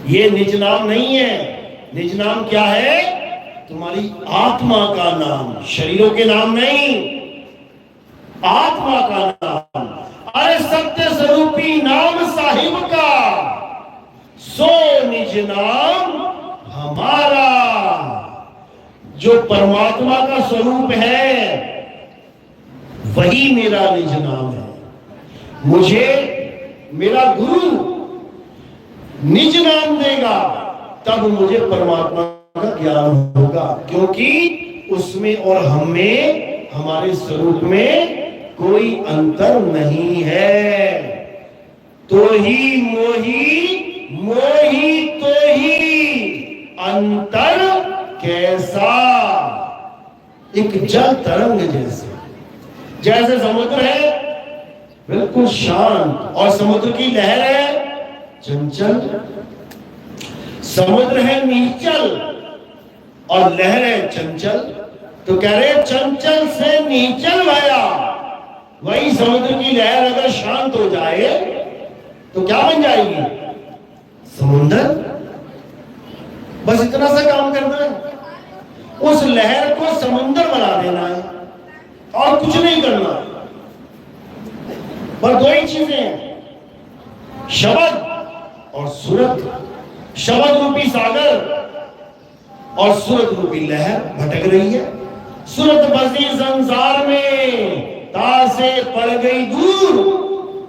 ये निज नाम नहीं है। निज नाम क्या है? तुम्हारी आत्मा का नाम, शरीरों के नाम नहीं, आत्मा का नाम। अरे सत्य स्वरूपी नाम साहिब का नाम हमारा। जो परमात्मा का स्वरूप है वही मेरा निज नाम है। मुझे मेरा गुरु निज नाम देगा तब मुझे परमात्मा का ज्ञान होगा, क्योंकि उसमें और हम में, हमारे स्वरूप में कोई अंतर नहीं है। तो ही मोही, मोही तो ही अंतर कैसा। एक जल तरंग जैसे, जैसे समुद्र है बिल्कुल शांत और समुद्र की लहर है चंचल, समुद्र है नीचल और लहर है चंचल। तो कह रहे चंचल से नीचल भया। वही समुद्र की लहर अगर शांत हो जाए तो क्या बन जाएगी? समुद्र। बस इतना सा काम करना है, उस लहर को समुद्र बना देना है और कुछ नहीं करना। पर दो ही चीजें हैं, शब्द और सूरत। शब्द रूपी सागर और सूरत रूपी लहर भटक रही है। सूरत बसी संसार में, तासे पड़ गई दूर,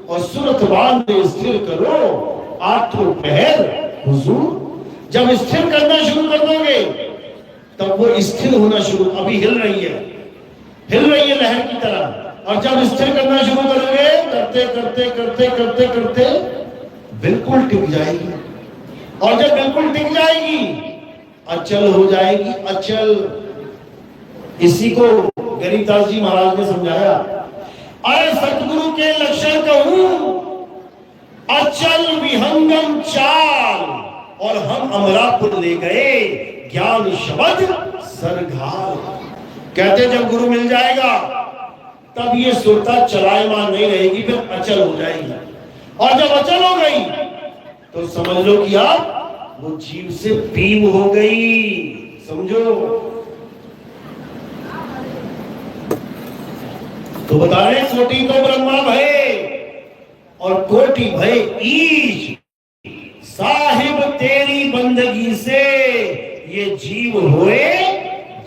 और सूरत बांधे स्थिर करो आठों पहर हुजूर। जब स्थिर करना शुरू कर दोगे तब वो स्थिर होना शुरू, अभी हिल रही है लहर की तरह, और जब स्थिर करना शुरू करोगे करते करते करते करते करते बिल्कुल टिक जाएगी, और जब बिल्कुल टिक जाएगी अचल हो जाएगी। अचल, इसी को गरीबदास जी महाराज ने समझाया। अरे सतगुरु के लक्षण कहूं, अचल विहंगम चाल, और हम अमरापुर ले गए ज्ञान शब्द सरघार। कहते जब गुरु मिल जाएगा तब ये सुरता चलायमान नहीं रहेगी, फिर अचल हो जाएगी, और जब अचल हो गई तो समझ लो कि आप वो जीव से पीव हो गई। समझो। तो बता रहे कोटि तो ब्रह्मा भय और कोटि भय ईश, साहिब तेरी बंदगी से ये जीव होए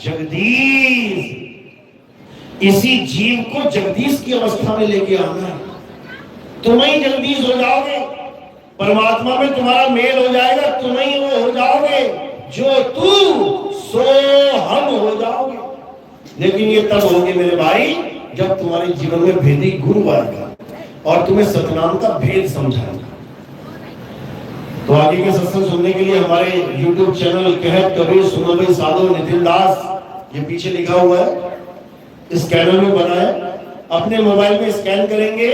जगदीश। इसी जीव को जगदीश की अवस्था में लेके आना है। तुम ही जगदीश हो जाओगे, परमात्मा में तुम्हारा मेल हो जाएगा, तुम ही वो हो जाओगे, जो तू सो हम हो जाओगे। लेकिन ये तब होगे मेरे भाई जब तुम्हारे जीवन में भेदी गुरु आएगा और तुम्हें सतनाम का भेद समझाएगा। तो आगे के सत्संग सुनने के लिए हमारे YouTube चैनल कहत कबीर सुनो भाई साधो नितिन दास, ये पीछे लिखा हुआ है, स्कैनर में बना है, अपने मोबाइल में स्कैन करेंगे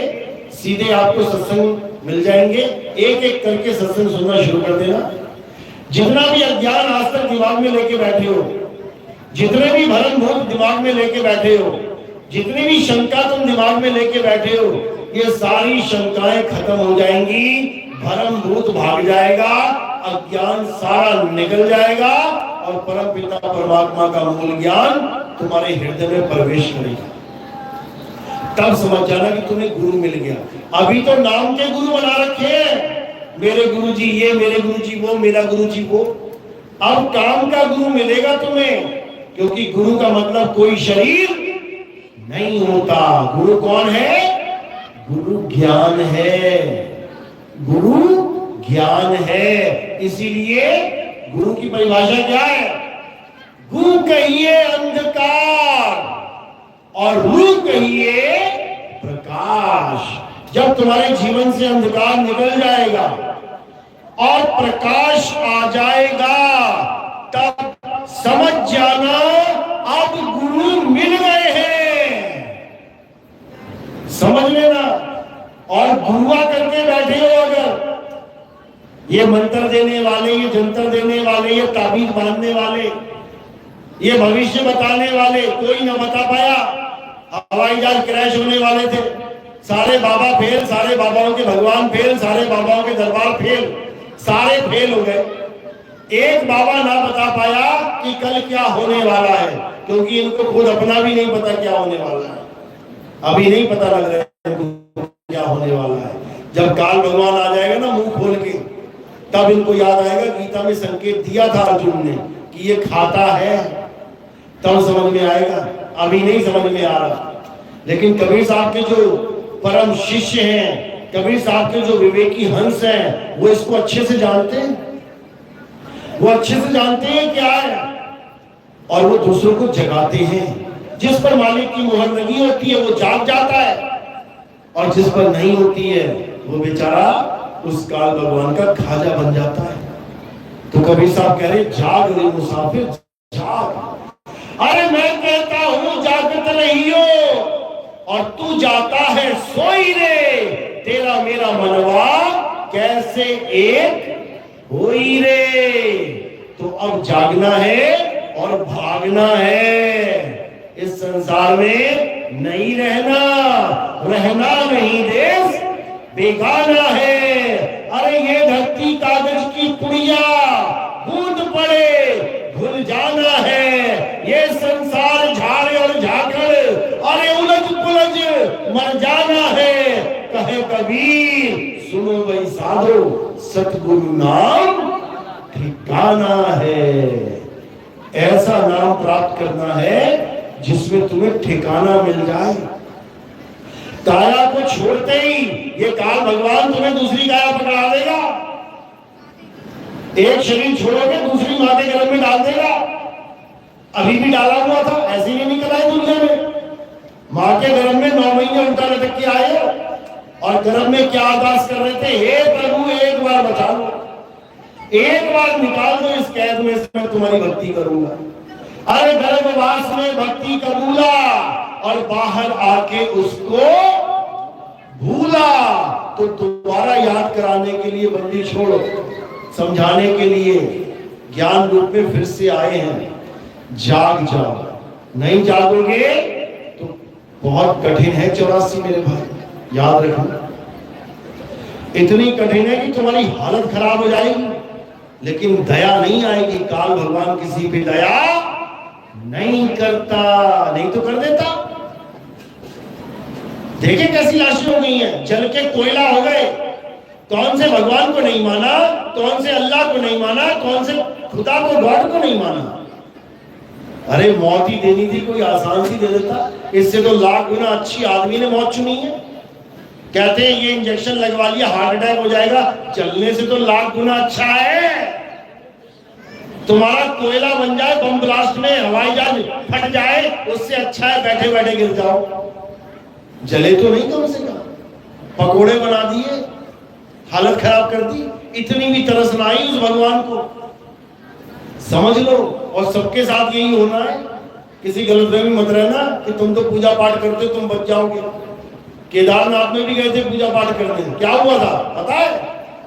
सीधे आपको सत्संग मिल जाएंगे। एक एक करके सत्संग सुनना शुरू कर देना। जितना भी अज्ञान आज तक दिमाग में लेके बैठे हो, जितने भी भरम भूत दिमाग में लेके बैठे हो, जितनी भी शंका तुम दिमाग में लेके बैठे हो, ये सारी शंकाएं खत्म हो जाएंगी, भरम भूत भाग जाएगा, अज्ञान सारा निकल जाएगा और परम पिता परमात्मा का मूल ज्ञान तुम्हारे हृदय में प्रवेश करेगा। तब समझ जाना कि तुम्हें गुरु मिल गया। अभी तो नाम के गुरु बना रखे हैं, मेरे गुरु जी ये, मेरे गुरु जी वो, मेरा गुरु जी वो। अब काम का गुरु मिलेगा तुम्हें, क्योंकि गुरु का मतलब कोई शरीर नहीं होता। गुरु कौन है? गुरु ज्ञान है, गुरु ज्ञान है। इसीलिए गुरु की परिभाषा क्या है? गुरु कहिए अंधकार और रू कहिए प्रकाश। जब तुम्हारे जीवन से अंधकार निकल जाएगा और प्रकाश आ जाएगा तब समझ जाना अब गुरु मिल गए हैं। समझ लेना। और गुरुआ करके बैठे हो अगर, ये मंत्र देने वाले, ये जंतर देने वाले, ये ताबीज बांधने वाले, ये भविष्य बताने वाले, कोई ना बता पाया। हवाई जहाज क्रैश होने वाले थे, सारे बाबा फेल, सारे बाबाओं के भगवान फेल, सारे बाबाओं के दरबार फेल, सारे फेल हो गए। एक बाबा ना बता पाया कि कल क्या होने वाला है, क्योंकि इनको खुद अपना भी नहीं पता क्या होने वाला है। अभी नहीं पता लग रहा है क्या होने वाला है। जब काल भगवान आ जाएगा ना मुंह खोल के, तब इनको याद आएगा गीता में संकेत दिया था अर्जुन ने कि ये खाता है, तब समझ में आएगा, अभी नहीं समझ में आ रहा। लेकिन कबीर साहब के जो परम शिष्य हैं, कबीर साहब के जो विवेकी हंस हैं, वो इसको अच्छे से जानते हैं, वो अच्छे से जानते हैं क्या है, और वो दूसरों को जगाते हैं। जिस पर मालिक की मुहर लगी होती है वो जाग जाता है, और जिस पर नहीं होती है वो बेचारा उस काल भगवान का खाजा बन जाता है। तो कबीर साहब कह रहे जाग रे मुसाफिर जाग। अरे मैं कहता हूं जागृत रहियो और तू जाता है सोई रे, तेरा मेरा मनवा कैसे एक होई रे। तो अब जागना है और भागना है, इस संसार में नहीं रहना, रहना नहीं देश बेगाना है। अरे ये धरती कागज की पुड़िया, बूंद पड़े भूल जाना है। ये संसार झाड़े और झाकड़, अरे उलझ पुलझ मर जाना है। कहे कबीर सुनो भाई साधो, सतगुरु नाम ठिकाना है। ऐसा नाम प्राप्त करना है जिसमें तुम्हें ठिकाना मिल जाए। काया को छोड़ते ही ये काल भगवान तुम्हें दूसरी काया पकड़ा देगा। एक शरीर छोड़ोगे दूसरी मां के गर्भ में डाल देगा। अभी भी डाला हुआ था, ऐसे ही निकला है दुनिया में। मां के गर्भ में 9 महीने उल्टा लटक के आए और गर्भ में क्या अरदास कर रहे थे, हे प्रभु एक बार बचा लो, एक बार निकाल दो इस कैद में से, मैं तुम्हारी भक्ति करूंगा। अरे गर्भवास में भक्ति कबूला और बाहर आके उसको भूला। तो दोबारा याद कराने के लिए बंदी छोड़ो, समझाने के लिए ज्ञान रूप में फिर से आए हैं। जाग जाओ, नहीं जागोगे तो बहुत कठिन है 84 मेरे भाई, याद रखना। इतनी कठिन है कि तुम्हारी हालत खराब हो जाएगी, लेकिन दया नहीं आएगी। काल भगवान किसी पे दया नहीं करता, नहीं तो कर देता। देखे कैसी लाशें हो गई हैं, जल के कोयला हो गए। कौन से भगवान को नहीं माना, कौन से अल्लाह को नहीं माना, कौन से खुदा को, गॉड को नहीं माना। अरे मौत ही देनी थी, कोई आसान सी दे देता। इससे तो लाख गुना अच्छी आदमी ने मौत चुनी है। कहते हैं ये इंजेक्शन लगवा लिया हार्ट अटैक हो जाएगा, चलने से तो लाख गुना अच्छा है। तुम्हारा कोयला बन जाए बम ब्लास्ट में, हवाई जहाज फट जाए, उससे अच्छा है बैठे बैठे गिर जाओ। जले तो नहीं कम से कम, पकोड़े बना दिए, हालत खराब कर दी। इतनी भी तरस ना आई उस भगवान को, समझ लो। और सबके साथ यही होना है, किसी गलतफहमी मत रहना कि तुम तो पूजा पाठ करते हो तुम बच जाओगे। केदारनाथ में भी गए थे पूजा पाठ करने, क्या हुआ था पता है?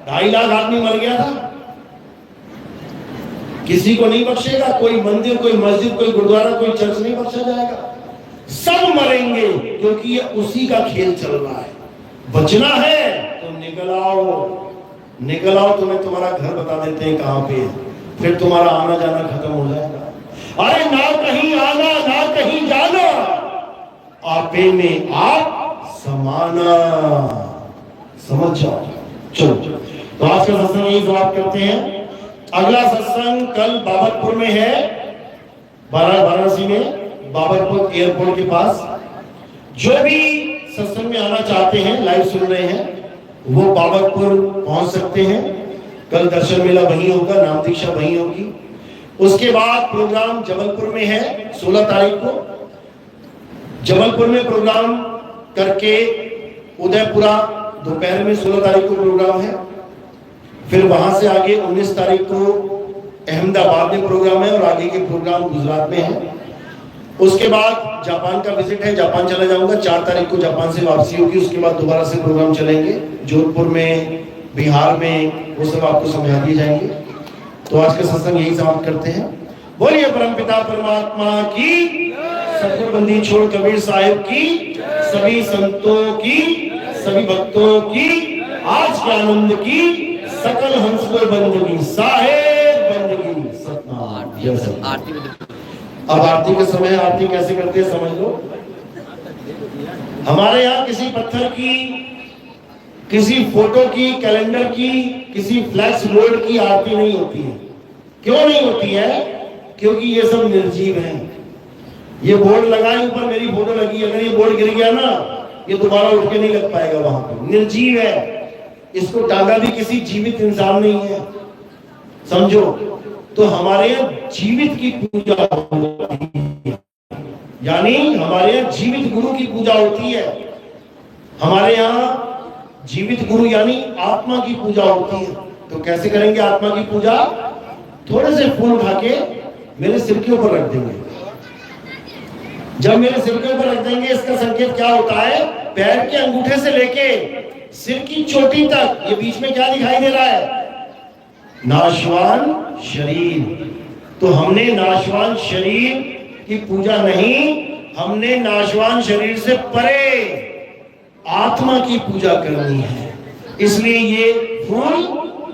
2.5 लाख आदमी मर गया था। किसी को नहीं बख्शेगा, कोई मंदिर, कोई मस्जिद, कोई गुरुद्वारा, कोई चर्च नहीं बख्शा जाएगा। सब मरेंगे क्योंकि ये उसी का खेल चल रहा है। बचना है तो निकल आओ, निकल आओ। तुम्हें तुम्हारा घर बता देते हैं कहां पे है, फिर तुम्हारा आना जाना खत्म हो जाएगा। अरे ना कहीं आना ना कहीं जाना, आपे में आप समाना, समझ जाओ। चलो तो आज का सत्संग यही समाप्त करते हैं। अगला सत्संग कल बाबतपुर में है, वाराणसी में, बाबतपुर एयरपोर्ट के पास। जो भी सत्संग में आना चाहते हैं, लाइव सुन रहे हैं, वो बाबतपुर पहुंच सकते हैं। कल दर्शन मेला वहीं होगा, नाम दीक्षा वहीं होगी। उसके बाद प्रोग्राम जबलपुर में है 16 तारीख को। जबलपुर में प्रोग्राम करके उदयपुरा दोपहर में 16 तारीख को प्रोग्राम है। फिर वहां से आगे 19 तारीख को अहमदाबाद में प्रोग्राम है और आगे के प्रोग्राम गुजरात में है। उसके बाद जापान का विजिट है, जापान चला जाऊंगा। 4 तारीख को जापान से वापसी होगी। उसके बाद दोबारा से प्रोग्राम चलेंगे जोधपुर में, बिहार में, वो सब आपको समझा दिए जाएंगे। तो आज का सत्संग यही समाप्त करते हैं। बोलिए परमपिता परमात्मा की, सतगुरबंदी छोड़ कबीर साहिब की, सभी संतों की, सभी भक्तों की, आज के आनंद की, सकल हंस को बंदगी, साहेब बंदगी, सतनाम। अब आरती के समय आरती कैसे करते हैं समझ लो। हमारे यहाँ किसी पत्थर की किसी फोटो की, कैलेंडर की, किसी फ्लैक्स बोर्ड की आरती नहीं होती है। क्यों नहीं होती है? क्योंकि ये सब निर्जीव हैं। ये बोर्ड लगाए, ऊपर मेरी फोटो लगी है, अगर ये बोर्ड गिर गया ना, ये दोबारा उठ के नहीं लग पाएगा वहां पर, निर्जीव है। इसको टांगा भी किसी जीवित इंसान नहीं है, समझो। तो हमारे यहाँ जीवित की पूजा होती है, यानी हमारे यहाँ जीवित गुरु की पूजा होती है। हमारे यहाँ जीवित गुरु यानी आत्मा की पूजा होती है। तो कैसे करेंगे आत्मा की पूजा? थोड़े से फूल उठा के मेरे सिर के ऊपर रख देंगे। जब मेरे सिर के ऊपर रख देंगे, इसका संकेत क्या होता है? पैर के अंगूठे से लेके सिर की चोटी तक, ये बीच में क्या दिखाई दे रहा है? नाशवान शरीर। तो हमने नाशवान शरीर की पूजा नहीं, हमने नाशवान शरीर से परे आत्मा की पूजा करनी है। इसलिए ये फूल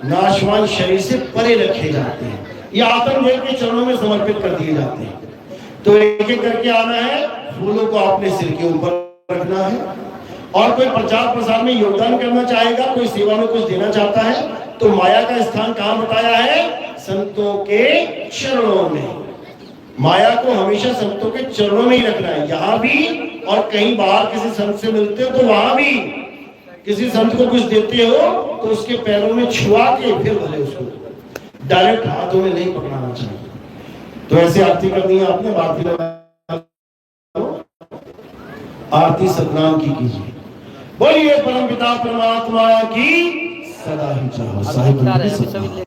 नाशवान शरीर से परे रखे जाते हैं, ये आत्मदेव के चरणों में समर्पित कर दिए जाते हैं। तो एक एक करके आना है, फूलों को अपने सिर के ऊपर रखना है। और कोई प्रचार प्रसार में योगदान करना चाहेगा, कोई सेवा में कुछ देना चाहता है, तो माया का स्थान कहां बताया है? संतों के चरणों में। माया को हमेशा संतों के चरणों में ही रखना है। यहां भी और कहीं बाहर किसी संत से मिलते हो तो वहां भी किसी संत को कुछ देते हो तो उसके पैरों में छुआ के फिर भले उसको, डायरेक्ट हाथों में नहीं पकड़ाना चाहिए। तो ऐसे आरती करनी है आपने। आरती सतनाम की कीजिए। बोलिए परमपिता परमात्मा की सदा ही चाहो साहिब।